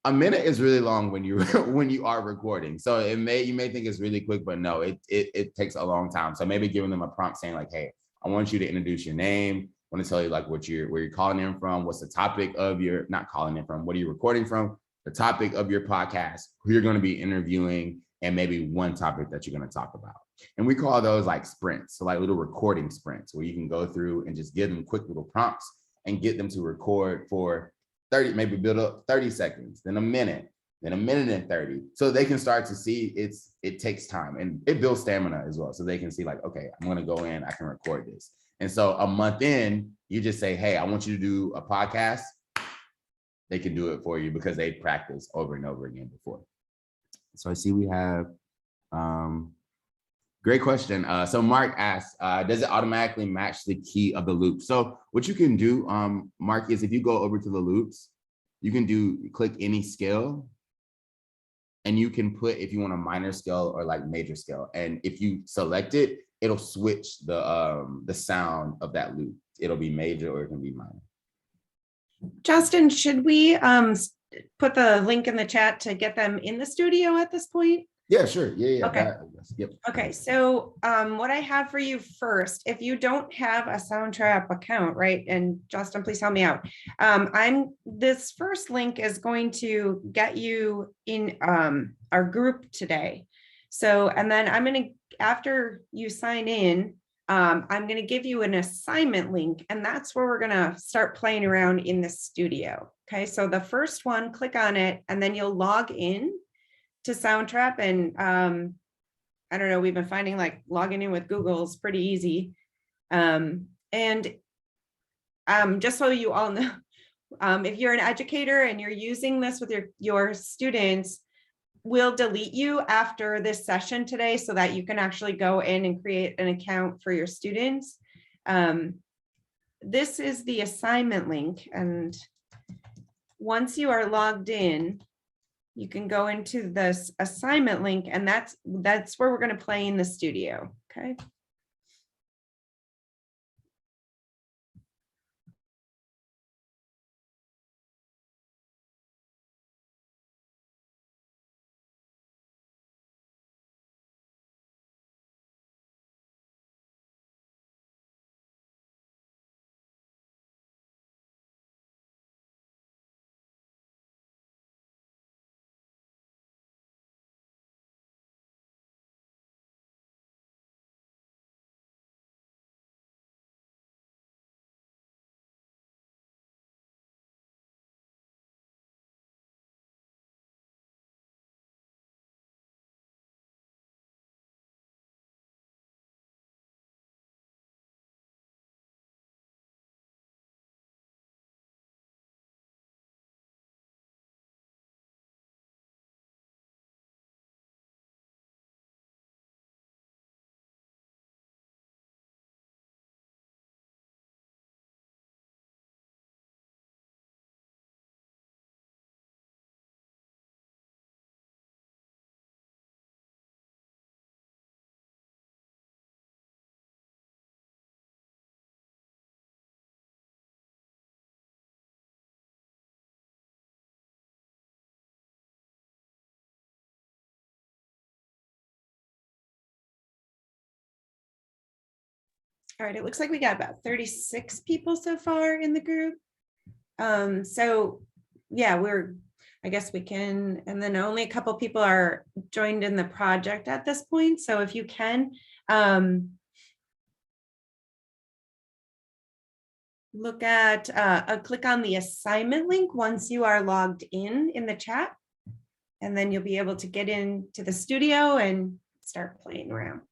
a minute is really long when you are recording. So you may think it's really quick, but no, it takes a long time. So maybe giving them a prompt saying like, hey, I want you to introduce your name. I want to tell you like where you're calling in from, what's the topic of your, not calling in from, what are you recording from, the topic of your podcast, who you're going to be interviewing, and maybe one topic that you're going to talk about. And we call those like sprints, so like little recording sprints where you can go through and just give them quick little prompts and get them to record for 30, maybe build up 30 seconds, then a minute and 30. So they can start to see it takes time and it builds stamina as well. So they can see like, okay, I'm going to go in, I can record this. And so a month in, you just say, hey, I want you to do a podcast. They can do it for you because they practice over and over again before. So I see we have, great question. So Mark asked, does it automatically match the key of the loop? So what you can do, Mark, is if you go over to the loops, you can click any scale, and you can put if you want a minor scale or like major scale. And if you select it, it'll switch the sound of that loop. It'll be major or it can be minor. Justin, should we put the link in the chat to get them in the studio at this point? Yeah, sure. Yeah. Okay. Yep. Okay. So what I have for you first, if you don't have a Soundtrap account, right? And Justin, please help me out. This first link is going to get you in our group today. So, and then I'm going to, after you sign in, I'm going to give you an assignment link, and that's where we're going to start playing around in the studio. Okay. So the first one, click on it, and then you'll log in to Soundtrap, and I don't know, we've been finding like logging in with Google is pretty easy. And just so you all know, if you're an educator and you're using this with your students, we'll delete you after this session today so that you can actually go in and create an account for your students. This is the assignment link, and once you are logged in, you can go into this assignment link, and that's where we're going to play in the studio. Okay. All right, it looks like we got about 36 people so far in the group. So yeah, I guess we can, and then only a couple people are joined in the project at this point. So if you can, look at, click on the assignment link once you are logged in the chat, and then you'll be able to get into the studio and start playing around.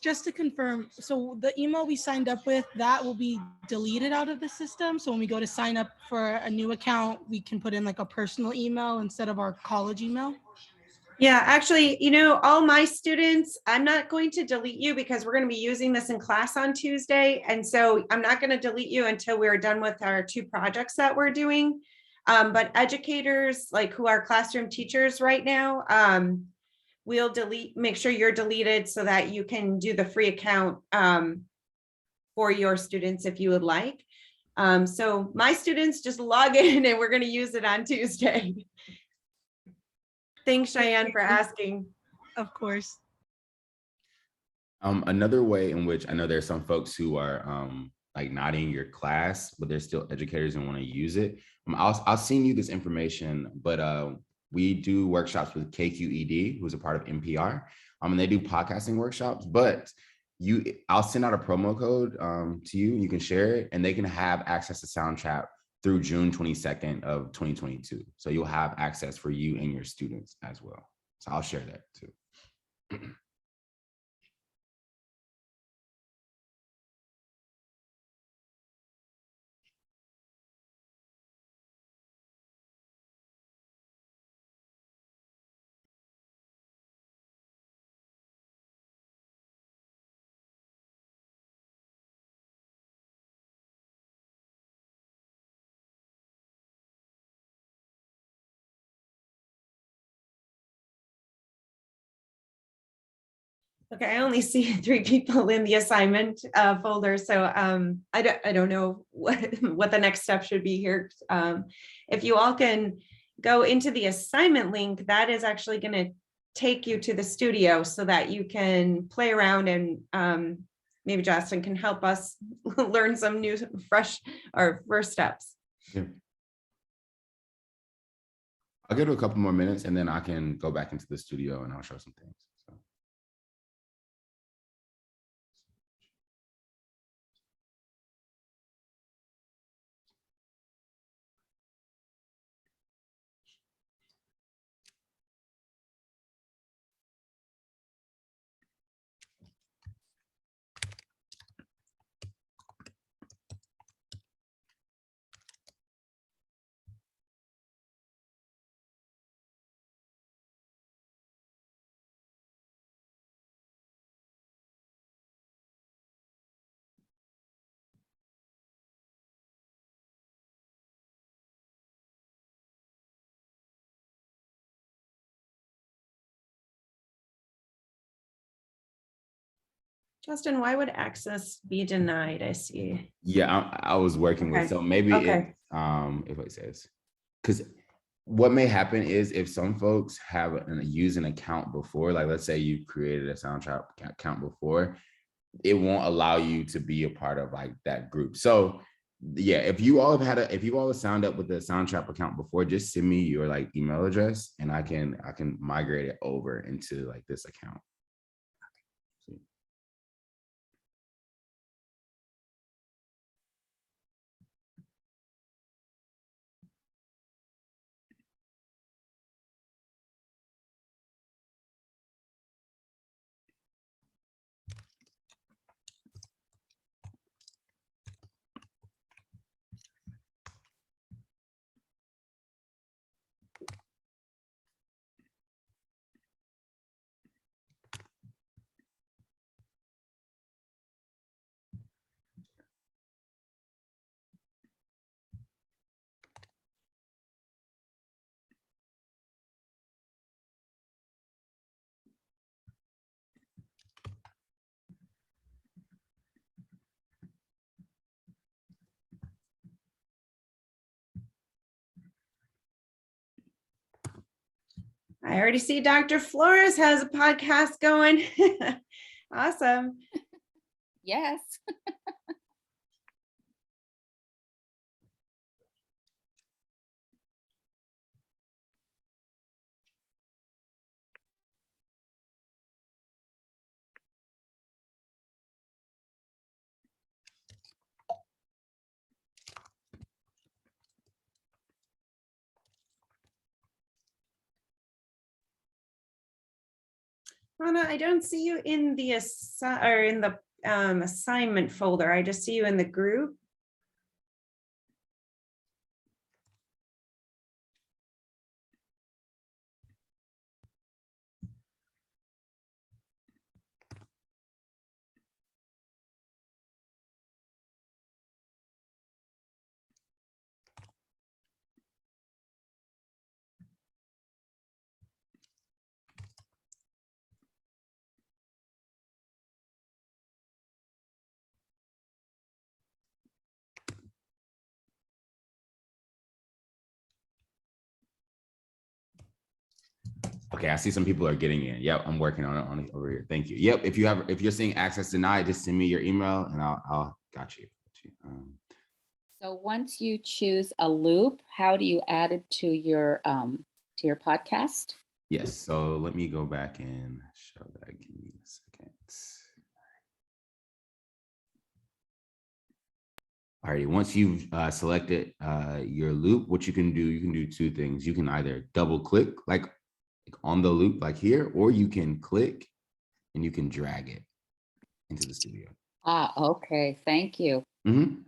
Just to confirm, so the email we signed up with, that will be deleted out of the system. So when we go to sign up for a new account, we can put in like a personal email instead of our college email. Yeah, actually, all my students, I'm not going to delete you because we're going to be using this in class on Tuesday. And so I'm not going to delete you until we're done with our 2 projects that we're doing. But educators, like who are classroom teachers right now, we'll make sure you're deleted so that you can do the free account for your students if you would like. So my students just log in and we're going to use it on Tuesday. Thanks, Cheyenne, for asking. Of course. Another way in which I know there's some folks who are like not in your class, but they're still educators and want to use it. I'll send you this information, but we do workshops with KQED, who's a part of NPR, and they do podcasting workshops. But I'll send out a promo code to you. You can share it, and they can have access to Soundtrap through June 22nd of 2022. So you'll have access for you and your students as well. So I'll share that too. Okay, I only see 3 people in the assignment folder, so I don't know what the next step should be here. If you all can go into the assignment link, that is actually going to take you to the studio so that you can play around, and maybe Justin can help us learn some new, fresh, or first steps. Yeah. I'll give it a couple more minutes and then I can go back into the studio and I'll show some things. So. Justin, why would access be denied? I see. Yeah, I was working with, so maybe Okay. if it says, because what may happen is if some folks have use an account before, like let's say you created a Soundtrap account before, it won't allow you to be a part of like that group. So yeah, if you all have signed up with the Soundtrap account before, just send me your like email address and I can migrate it over into like this account. I already see Dr. Flores has a podcast going. Awesome. Yes. Anna, I don't see you in the assignment folder. I just see you in the group. Okay, I see some people are getting in. Yep, I'm working on it over here. Thank you. Yep, if you're seeing access denied, just send me your email and I'll got you. So once you choose a loop, how do you add it to your podcast? Yes, so let me go back and show that. Give me a second. All righty, once you've selected your loop, what you can do 2 things. You can either double click like on the loop like here, or you can click and you can drag it into the studio. Okay, thank you. Mm-hmm.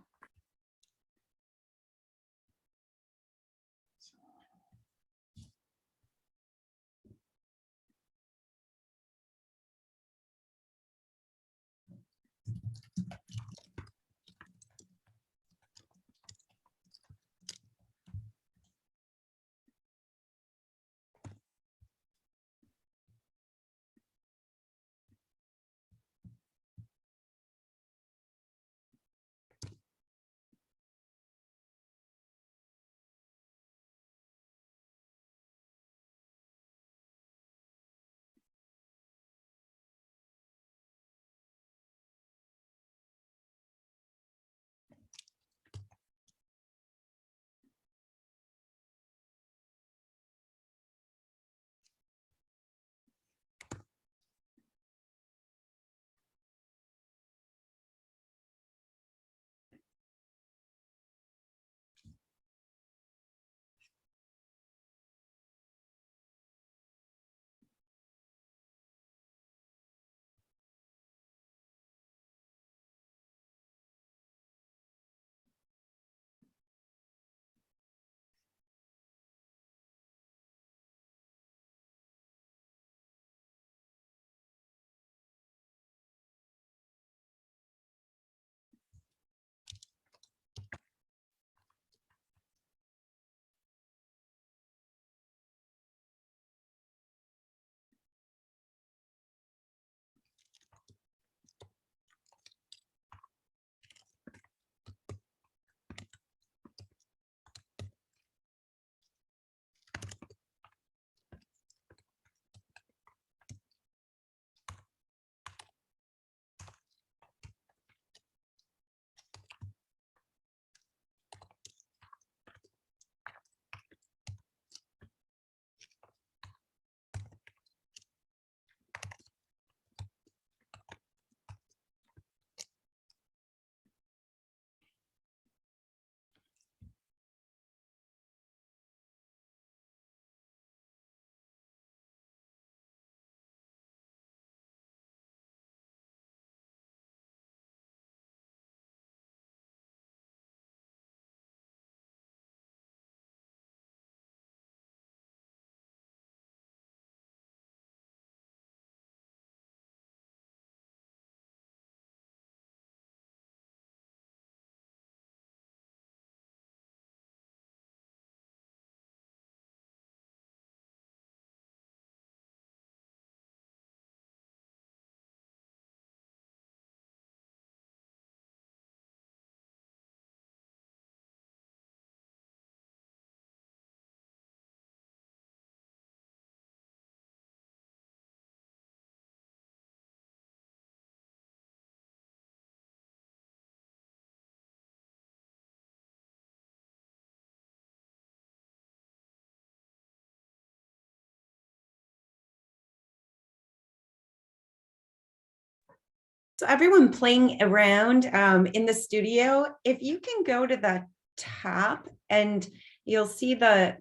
So everyone playing around in the studio, if you can go to the top and you'll see the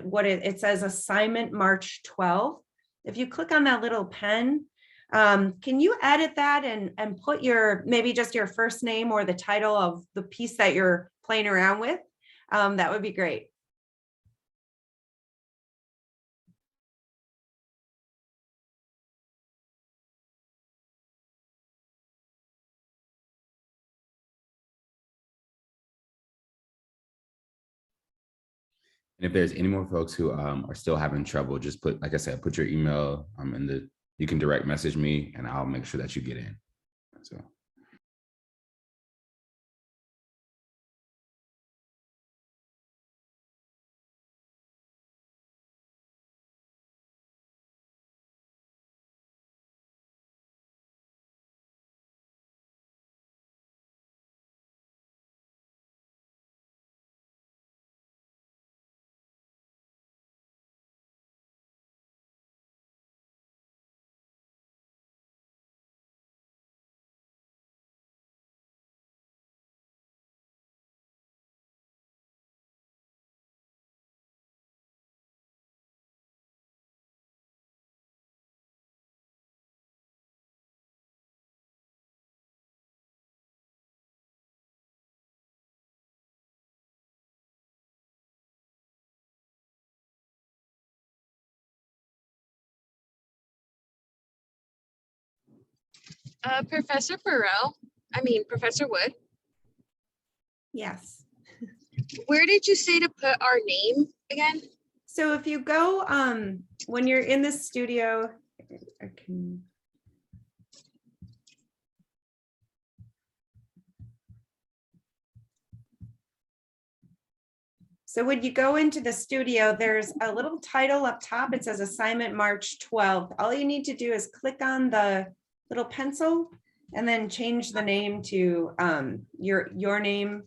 what it says assignment March 12th. If you click on that little pen, can you edit that and put your maybe just your first name or the title of the piece that you're playing around with? That would be great. And if there's any more folks who are still having trouble, just put, like I said, put your email in the, you can direct message me and I'll make sure that you get in. So. Professor Wood, Yes. where did you say to put our name again? So if you go, when you're in the studio, I can. So when you go into the studio, there's a little title up top. It says assignment March 12th. All you need to do is click on the little pencil and then change the name to your name.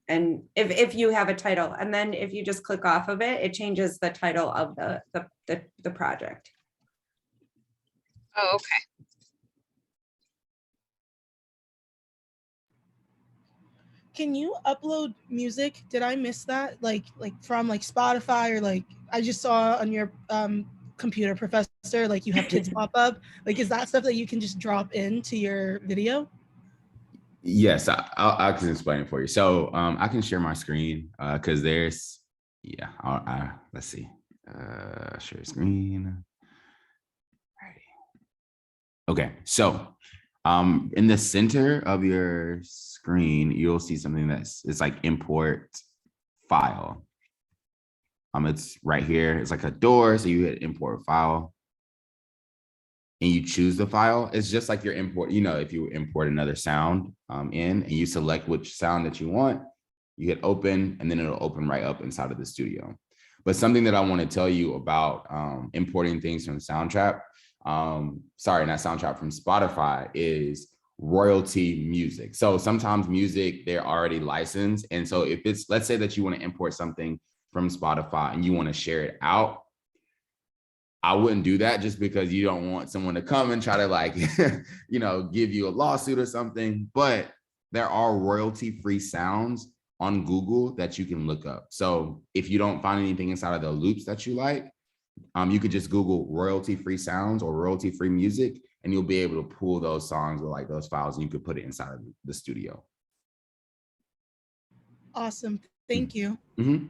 And if you have a title, and then if you just click off of it, it changes the title of the project. Oh, okay. Can you upload music? Did I miss that? Like from like Spotify or like I just saw on your computer, Professor, like you have kids pop up. Like, is that stuff that you can just drop into your video? Yes, I can explain it for you. So I can share my screen because there's, yeah, let's see, share screen. Okay, so in the center of your screen, you'll see something it's like import file. It's right here. It's like a door. So you hit import file and you choose the file. It's just like your import, if you import another sound in and you select which sound that you want, you hit open and then it'll open right up inside of the studio. But something that I want to tell you about importing things from Soundtrap, sorry, not Soundtrap, from Spotify is royalty music. So sometimes music, they're already licensed. And so if it's, let's say that you want to import something from Spotify and you want to share it out, I wouldn't do that just because you don't want someone to come and try to like, give you a lawsuit or something. But there are royalty-free sounds on Google that you can look up. So if you don't find anything inside of the loops that you like, you could just Google royalty-free sounds or royalty-free music, and you'll be able to pull those songs or like those files, and you could put it inside of the studio. Awesome. Thank you. Mm-hmm.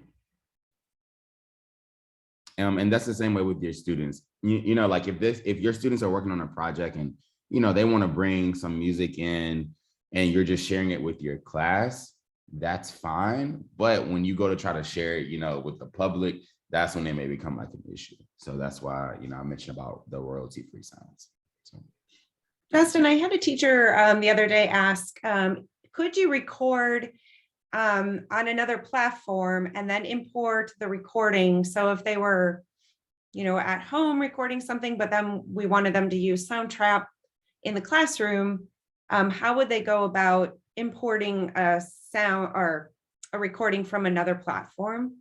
And that's the same way with your students. Like if your students are working on a project and, they want to bring some music in and you're just sharing it with your class, that's fine. But when you go to try to share it, with the public, that's when it may become like an issue. So that's why, I mentioned about the royalty-free sounds. So. Justin, I had a teacher the other day ask, could you record on another platform and then import the recording? So if they were, at home recording something, but then we wanted them to use Soundtrap in the classroom, how would they go about importing a sound or a recording from another platform?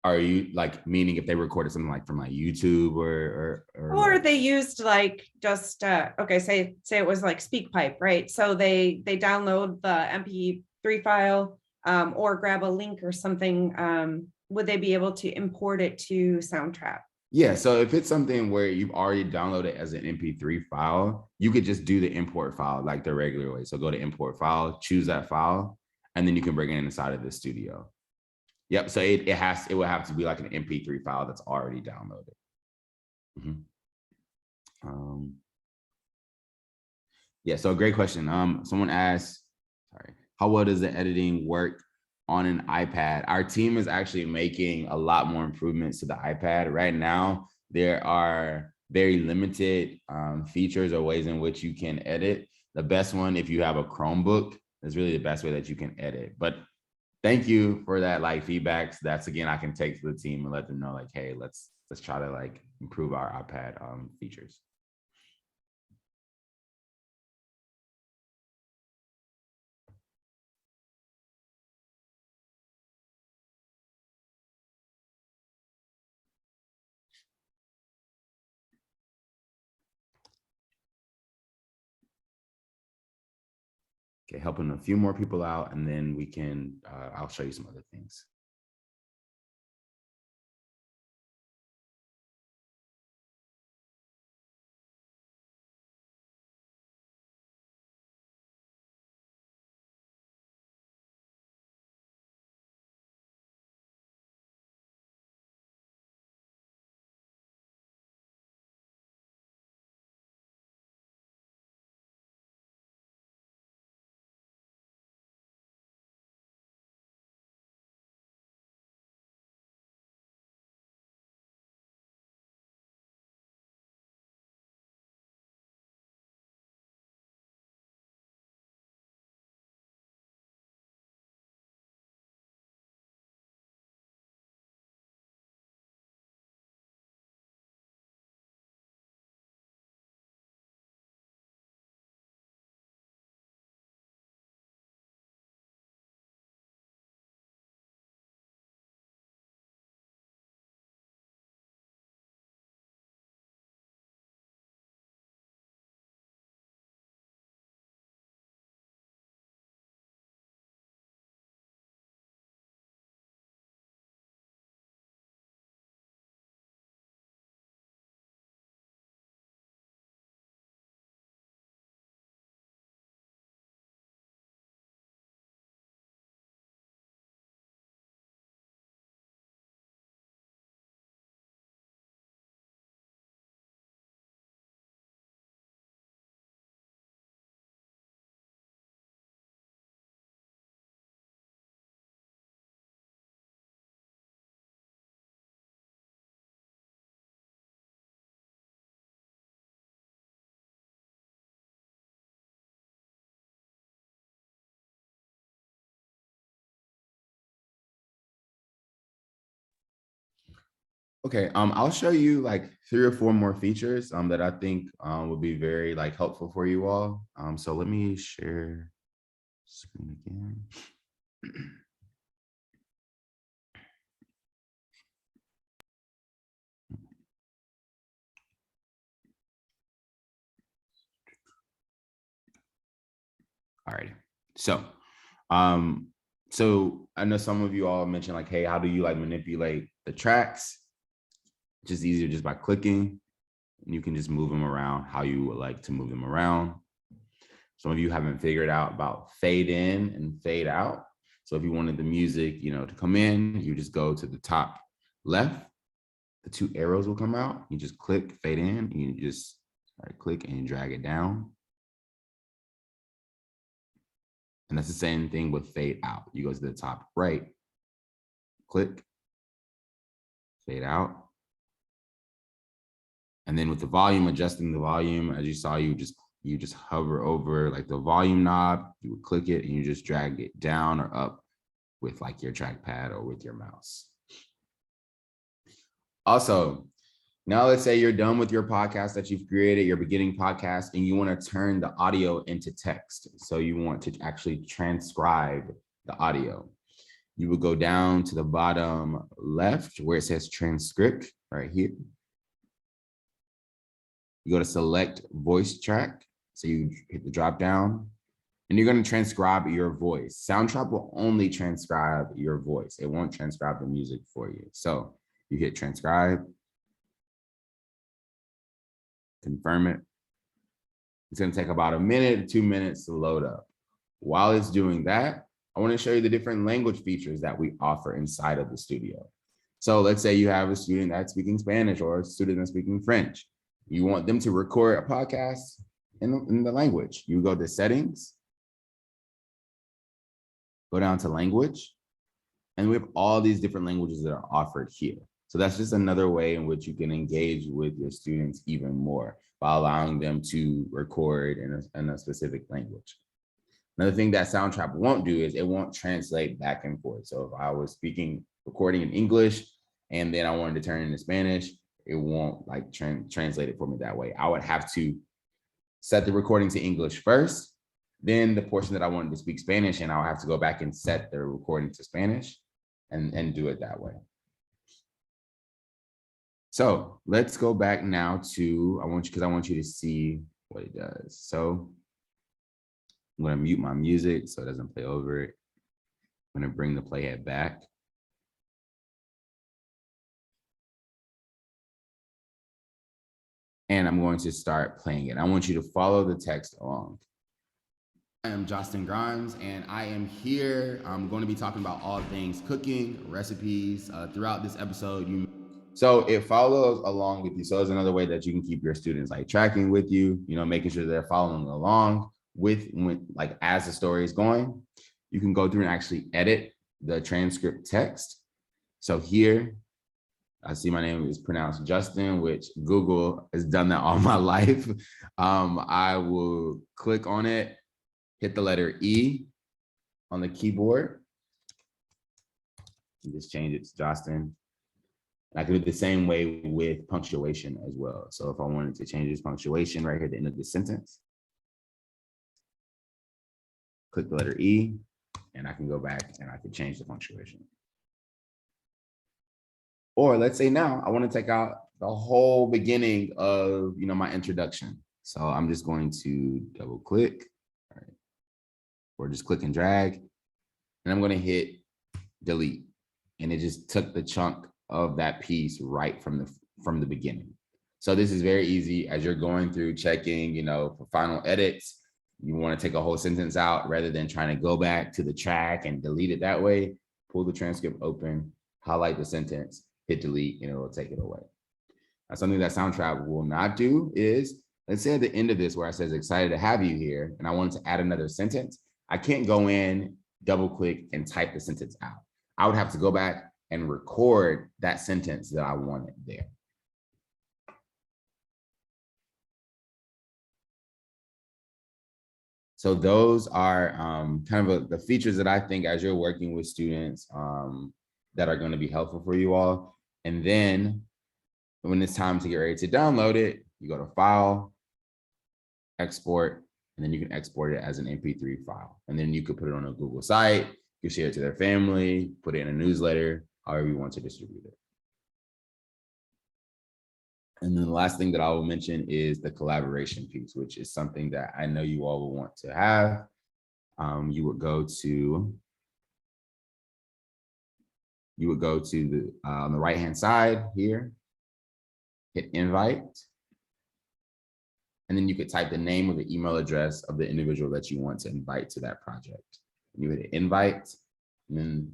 Are you like meaning if they recorded something like from like YouTube or Or like, they used like just okay, say it was like SpeakPipe, right? So they download the MP3 file or grab a link or something. Would they be able to import it to Soundtrap? yeah, so if it's something where you've already downloaded as an MP3 file, you could just do the import file like the regular way. So go to import file, choose that file, and then you can bring it inside of the studio. Yep. So it will have to be like an MP3 file that's already downloaded. Mm-hmm. Yeah, so great question. Someone asked, sorry, how well does the editing work on an iPad? Our team is actually making a lot more improvements to the iPad. Right now, there are very limited features or ways in which you can edit. The best one, if you have a Chromebook, is really the best way that you can edit. But thank you for that like feedbacks. That's again, I can take to the team and let them know like, hey, let's try to like improve our iPad features. Okay, helping a few more people out, and then we can, I'll show you some other things. Okay, I'll show you like 3 or 4 more features that I think would be very like helpful for you all. So let me share screen again. All right. So I know some of you all mentioned like, hey, how do you like manipulate the tracks? Just easier just by clicking. And you can just move them around how you would like to move them around. Some of you haven't figured out about fade in and fade out. So if you wanted the music, to come in, you just go to the top left. The 2 arrows will come out. You just click fade in. You just click and drag it down. And that's the same thing with fade out. You go to the top right, click, fade out. And then with the volume, adjusting the volume, as you saw, you just hover over like the volume knob, you would click it and you just drag it down or up with like your trackpad or with your mouse. Also, now let's say you're done with your podcast that you've created, your beginning podcast, and you want to turn the audio into text. So you want to actually transcribe the audio. You would go down to the bottom left where it says transcript right here. You go to select voice track. So you hit the drop down and you're going to transcribe your voice. Soundtrap will only transcribe your voice. It won't transcribe the music for you. So you hit transcribe, confirm it. It's going to take about a minute to 2 minutes to load up. While it's doing that, I want to show you the different language features that we offer inside of the studio. So let's say you have a student that's speaking Spanish or a student that's speaking French. You want them to record a podcast in the language. You go to settings, go down to language, and we have all these different languages that are offered here. So that's just another way in which you can engage with your students even more by allowing them to record in a specific language. Another thing that Soundtrap won't do is it won't translate back and forth. So if I was recording in English, and then I wanted to turn into Spanish, it won't like translate it for me that way. I would have to set the recording to English first, then the portion that I wanted to speak Spanish, and I'll have to go back and set the recording to Spanish and do it that way. So let's go back now to, I want you to see what it does. So I'm going to mute my music so it doesn't play over it. I'm going to bring the playhead back. And I'm going to start playing it. I want you to follow the text along. I am Jostin Grimes, and I am here. I'm going to be talking about all things cooking, recipes throughout this episode. So it follows along with you. So it's another way that you can keep your students like tracking with you, making sure they're following along like as the story is going. You can go through and actually edit the transcript text. So here, I see my name is pronounced Jostin, which Google has done that all my life. I will click on it, hit the letter E on the keyboard, and just change it to Jostin. I can do it the same way with punctuation as well. So if I wanted to change this punctuation right here at the end of the sentence, click the letter E, and I can go back and I can change the punctuation. Or let's say now I want to take out the whole beginning of my introduction. So I'm just going to double click, all right, or just click and drag, and I'm going to hit delete. And it just took the chunk of that piece right from the beginning. So this is very easy as you're going through checking, for final edits. You want to take a whole sentence out rather than trying to go back to the track and delete it that way. Pull the transcript open, highlight the sentence, hit delete, and it will take it away. Now, something that Soundtrap will not do is, let's say at the end of this where it says excited to have you here, and I wanted to add another sentence, I can't go in, double click, and type the sentence out. I would have to go back and record that sentence that I wanted there. So those are kind of the features that I think as you're working with students that are going to be helpful for you all. And then when it's time to get ready to download it, you go to File, Export, and then you can export it as an MP3 file. And then you could put it on a Google site, you can share it to their family, put it in a newsletter, however you want to distribute it. And then the last thing that I will mention is the collaboration piece, which is something that I know you all will want to have. You would go to the on the right-hand side here, hit invite, and then you could type the name or the email address of the individual that you want to invite to that project. You hit invite, and then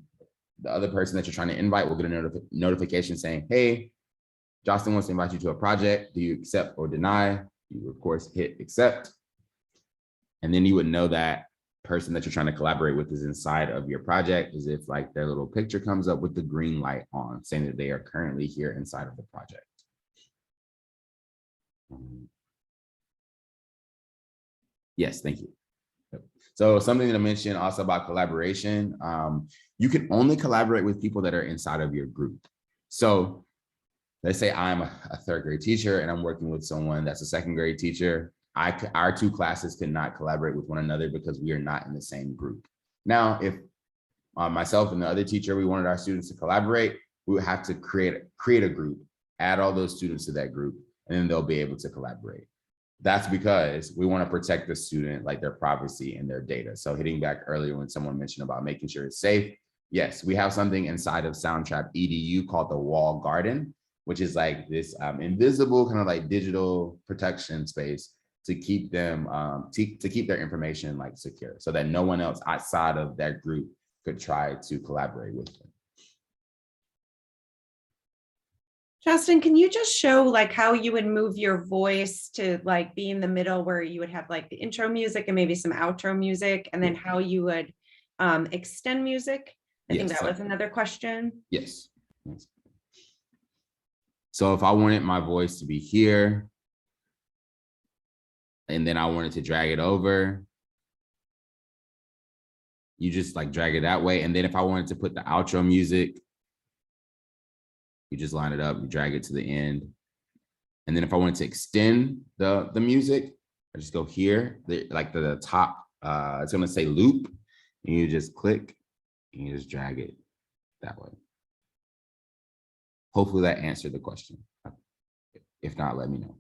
the other person that you're trying to invite will get a notification saying, hey, Jostin wants to invite you to a project. Do you accept or deny? You, of course, hit accept. And then you would know that person that you're trying to collaborate with is inside of your project, as if like their little picture comes up with the green light on, saying that they are currently here inside of the project. Yes, thank you. So something to mention also about collaboration, you can only collaborate with people that are inside of your group. So let's say I'm a third grade teacher and I'm working with someone that's a second grade teacher. Our two classes could not collaborate with one another because we are not in the same group. Now, if myself and the other teacher, we wanted our students to collaborate, we would have to create a group, add all those students to that group, and then they'll be able to collaborate. That's because we want to protect the student, like their privacy and their data. So hitting back earlier when someone mentioned about making sure it's safe, yes, we have something inside of Soundtrap EDU called the Wall Garden, which is like this invisible kind of like digital protection space to keep them, to keep their information like secure, so that no one else outside of that group could try to collaborate with them. Justin, can you just show like how you would move your voice to like be in the middle where you would have like the intro music and maybe some outro music, and then how you would extend music? I think that was another question. Yes. So if I wanted my voice to be here, and then I wanted to drag it over, you just like drag it that way. And then if I wanted to put the outro music, you just line it up, you drag it to the end. And then if I wanted to extend the music, I just go here, like the top, it's gonna say loop, and you just click, and you just drag it that way. Hopefully that answered the question. If not, let me know.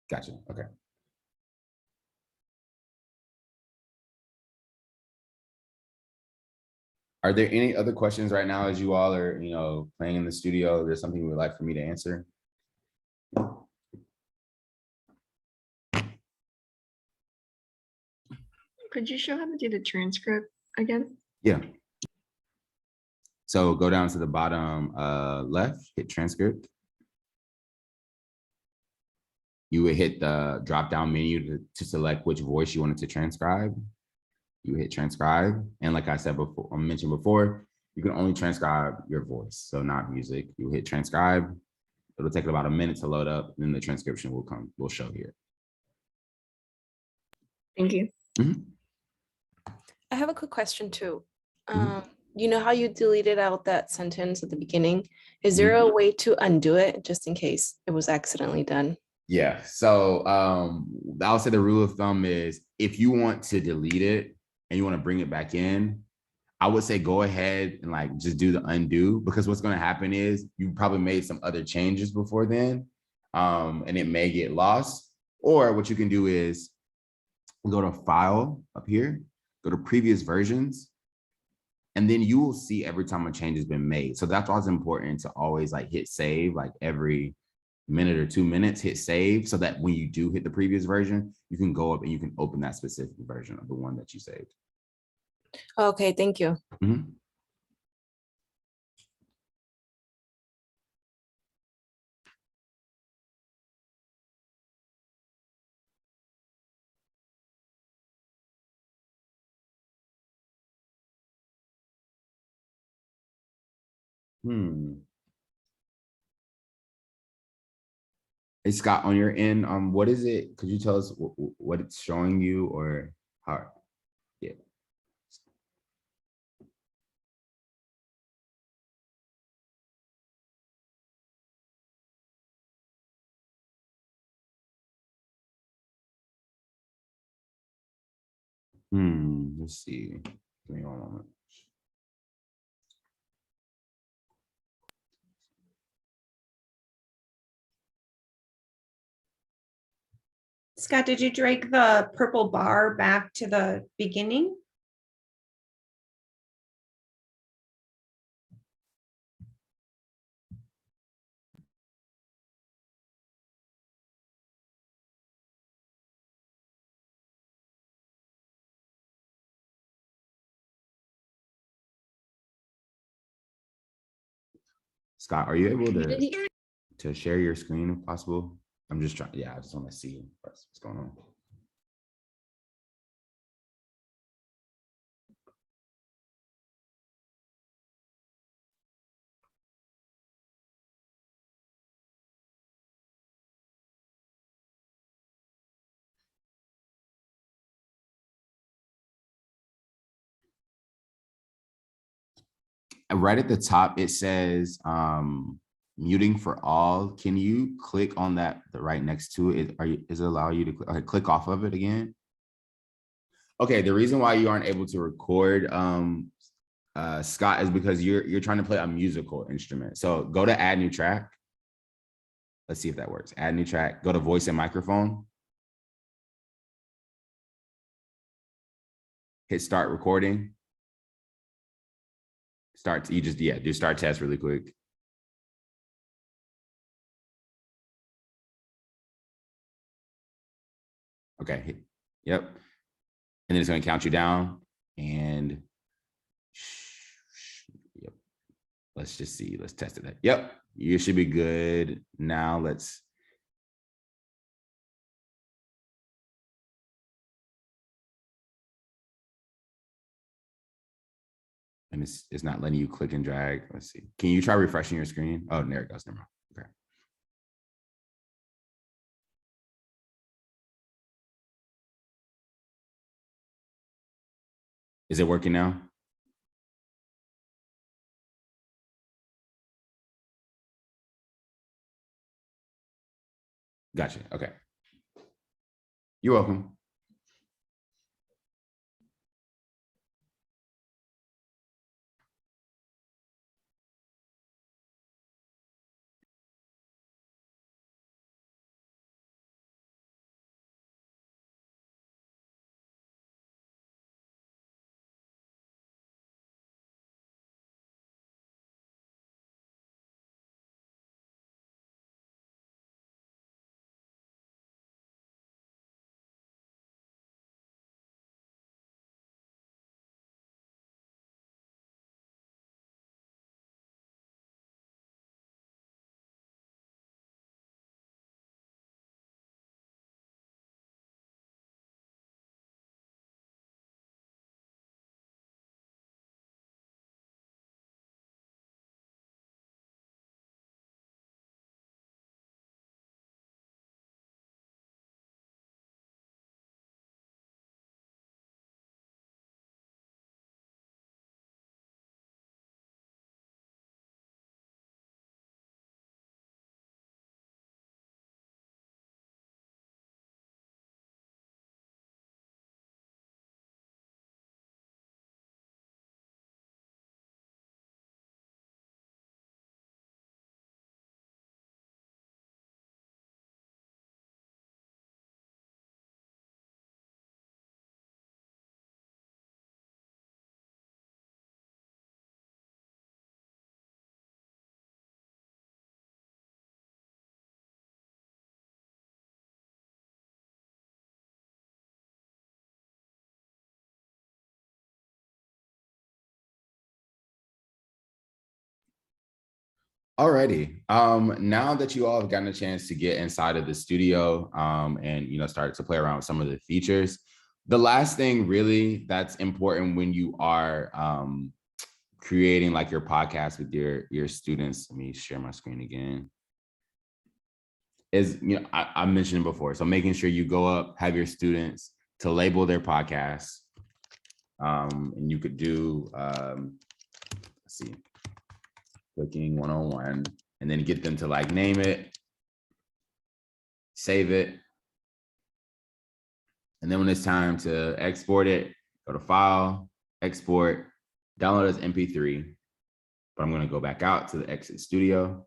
Gotcha, okay. Are there any other questions right now as you all are, playing in the studio? There's something you would like for me to answer? Could you show how to do the transcript again? Yeah. So go down to the bottom left, hit transcript. You would hit the drop-down menu to select which voice you wanted to transcribe. You hit transcribe. And like I said before, I mentioned before, you can only transcribe your voice, so not music. You hit transcribe. It'll take about a minute to load up, and then the transcription will show here. Thank you. Mm-hmm. I have a quick question too. Mhm. You know how you deleted out that sentence at the beginning? Is there a way to undo it just in case it was accidentally done? Yeah, so I would say the rule of thumb is if you want to delete it and you want to bring it back in, I would say go ahead and like just do the undo, because what's going to happen is you probably made some other changes before then, and it may get lost. Or what you can do is go to File up here, go to Previous Versions, and then you will see every time a change has been made. So that's why it's important to always like hit save, like every minute or 2 minutes, hit save, so that when you do hit the previous version, you can go up and you can open that specific version of the one that you saved. Okay, thank you. Mm-hmm. Hey, Scott, on your end, what is it? Could you tell us what it's showing you, or how? Yeah. Let's see. Give me one moment. Scott, did you drag the purple bar back to the beginning? Scott, are you able to share your screen if possible? I'm just trying. Yeah, I just want to see what's going on. Right at the top, it says muting for all. Can you click on that right next to it? Is it allow you to click off of it again? Okay, the reason why you aren't able to record Scott is because you're trying to play a musical instrument. So go to add new track. Let's see if that works. Add new track, go to voice and microphone. Hit start recording. Do start test really quick. Okay, yep. And then it's going to count you down and yep. Let's just see, let's test it. Yep, you should be good. Now let's. And it's not letting you click and drag. Let's see. Can you try refreshing your screen? Oh, there it goes. Never mind. Okay. Is it working now? Gotcha. Okay. You're welcome. Alrighty. Now that you all have gotten a chance to get inside of the studio and start to play around with some of the features, the last thing really that's important when you are creating like your podcast with your students. Let me share my screen again. Is I mentioned before, so making sure you go up, have your students to label their podcasts, and you could do let's see. Cooking 101, and then get them to like name it, save it. And then when it's time to export it, go to file, export, download as MP3. But I'm going to go back out to the Exit Studio.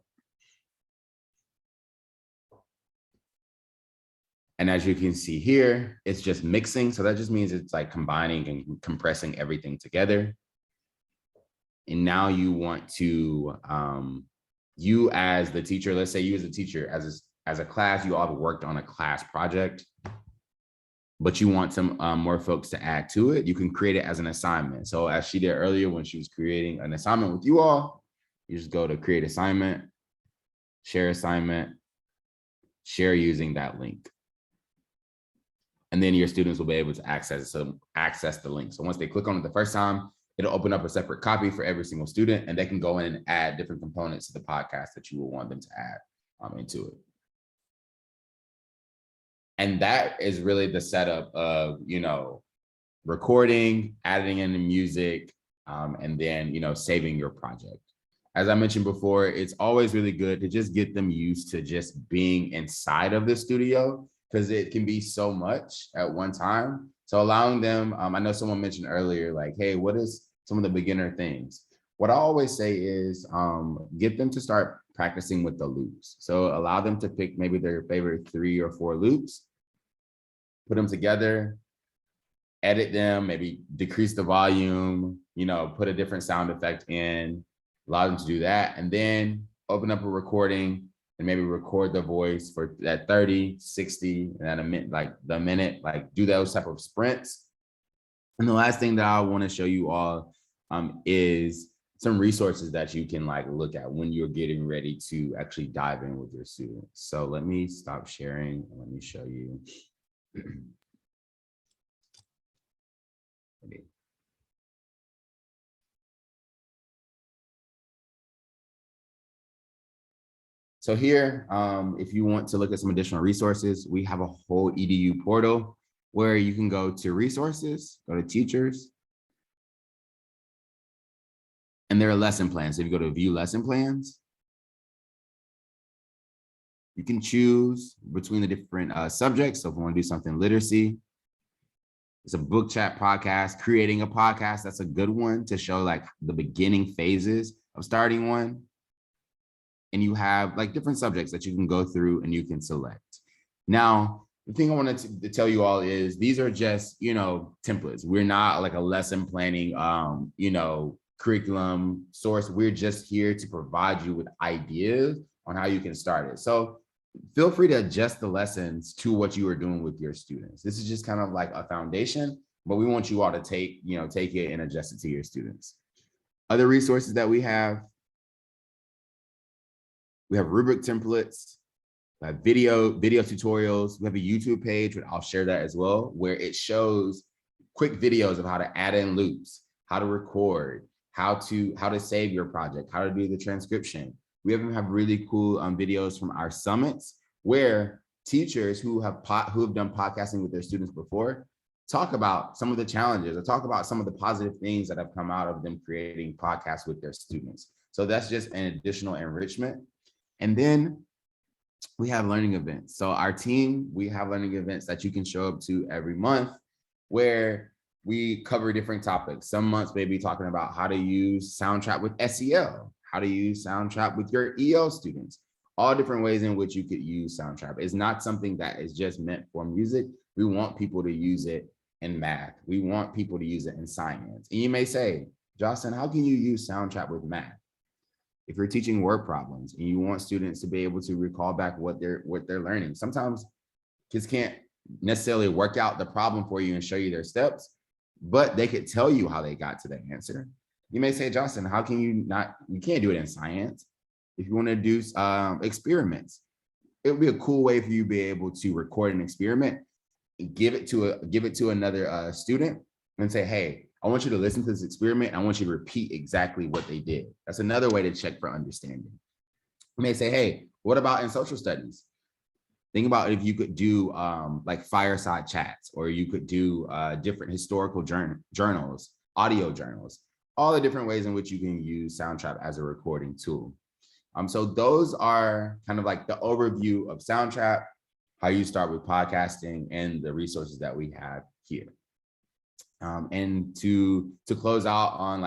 And as you can see here, it's just mixing. So that just means it's like combining and compressing everything together. And now you want to, you as the teacher, let's say you as a teacher, as a class, you all have worked on a class project, but you want some more folks to add to it. You can create it as an assignment. So as she did earlier when she was creating an assignment with you all, you just go to create assignment, share using that link. And then your students will be able to access the link. So once they click on it the first time, it'll open up a separate copy for every single student, and they can go in and add different components to the podcast that you will want them to add into it. And that is really the setup of, recording, adding in the music, and then, saving your project. as I mentioned before, it's always really good to just get them used to just being inside of the studio, because it can be so much at one time. So allowing them, I know someone mentioned earlier, like, hey, what is some of the beginner things? What I always say is get them to start practicing with the loops. So allow them to pick maybe their favorite 3 or 4 loops, put them together, edit them, maybe decrease the volume, put a different sound effect in, allow them to do that, and then open up a recording and maybe record the voice for that 30, 60, and at a minute, like do those type of sprints. And the last thing that I want to show you all is some resources that you can look at when you're getting ready to actually dive in with your students. So let me stop sharing and let me show you. So here, if you want to look at some additional resources, we have a whole EDU portal where you can go to resources, go to teachers, and there are lesson plans. So if you go to view lesson plans, you can choose between the different subjects. So if we want to do something literacy, it's a book chat podcast, creating a podcast. That's a good one to show the beginning phases of starting one. And you have different subjects that you can go through and you can select. Now, the thing I wanted to tell you all is these are just, templates. We're not like a lesson planning, curriculum source. We're just here to provide you with ideas on how you can start it. So feel free to adjust the lessons to what you are doing with your students. This is just kind of like a foundation, but we want you all to take it and adjust it to your students. Other resources that we have rubric templates, video tutorials. We have a YouTube page, but I'll share that as well, where it shows quick videos of how to add in loops, how to record, how to save your project, how to do the transcription. We even have really cool videos from our summits where teachers who have done podcasting with their students before talk about some of the challenges or talk about some of the positive things that have come out of them creating podcasts with their students. So that's just an additional enrichment. And then we have learning events. So our team, we have learning events that you can show up to every month where we cover different topics. Some months maybe talking about how to use Soundtrap with SEL, how to use Soundtrap with your EL students, all different ways in which you could use Soundtrap. It's not something that is just meant for music. We want people to use it in math. We want people to use it in science. And you may say, Jostin, how can you use Soundtrap with math? If you're teaching word problems and you want students to be able to recall back what they're learning, sometimes kids can't necessarily work out the problem for you and show you their steps, but they could tell you how they got to the answer. You may say, Jostin, how can you can't do it in science. If you want to do experiments, it would be a cool way for you to be able to record an experiment, give it to another student and say, hey, I want you to listen to this experiment. I want you to repeat exactly what they did. That's another way to check for understanding. You may say, hey, what about in social studies? Think about if you could do fireside chats, or you could do different historical journals, audio journals, all the different ways in which you can use Soundtrap as a recording tool. So those are kind of like the overview of Soundtrap, how you start with podcasting, and the resources that we have here. And to close out on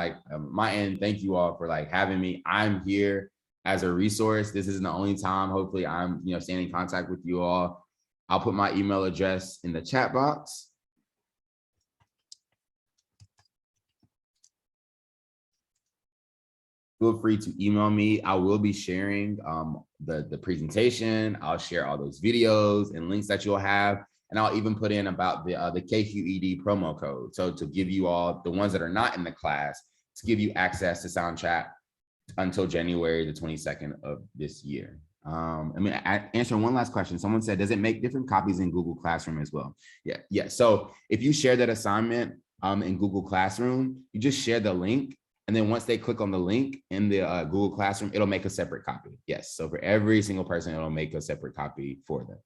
my end, thank you all for having me. I'm here as a resource. This isn't the only time. Hopefully I'm staying in contact with you all. I'll put my email address in the chat box. Feel free to email me. I will be sharing the presentation. I'll share all those videos and links that you'll have. And I'll even put in about the KQED promo code. So to give you all, the ones that are not in the class, to give you access to Soundtrap until January the 22nd of this year. Answering one last question. Someone said, does it make different copies in Google Classroom as well? Yeah. So if you share that assignment in Google Classroom, you just share the link. And then once they click on the link in the Google Classroom, it'll make a separate copy. Yes. So for every single person, it'll make a separate copy for them.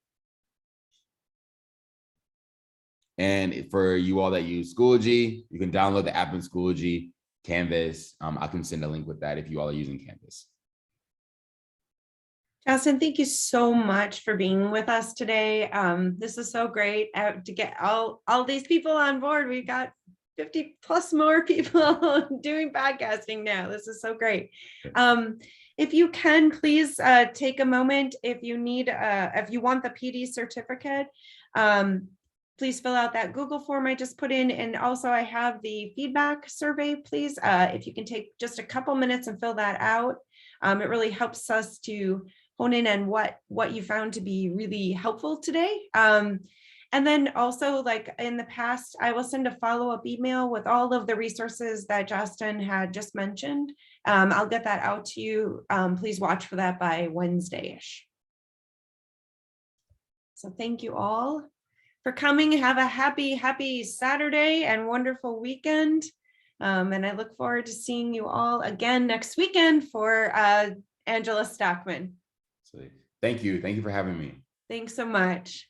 And for you all that use Schoology, you can download the app in Schoology, Canvas. I can send a link with that if you all are using Canvas. Jostin, thank you so much for being with us today. This is so great to get all these people on board. We've got 50 plus more people doing podcasting now. This is so great. If you can, please take a moment. If you want the PD certificate, please fill out that Google form I just put in. And also I have the feedback survey, please. If you can take just a couple minutes and fill that out, it really helps us to hone in on what you found to be really helpful today. And then also, like in the past, I will send a follow-up email with all of the resources that Jostin had just mentioned. I'll get that out to you. Please watch for that by Wednesday-ish. So thank you all for coming. Have a happy Saturday and wonderful weekend. And I look forward to seeing you all again next weekend for Angela Stockman. So thank you for having me. Thanks so much.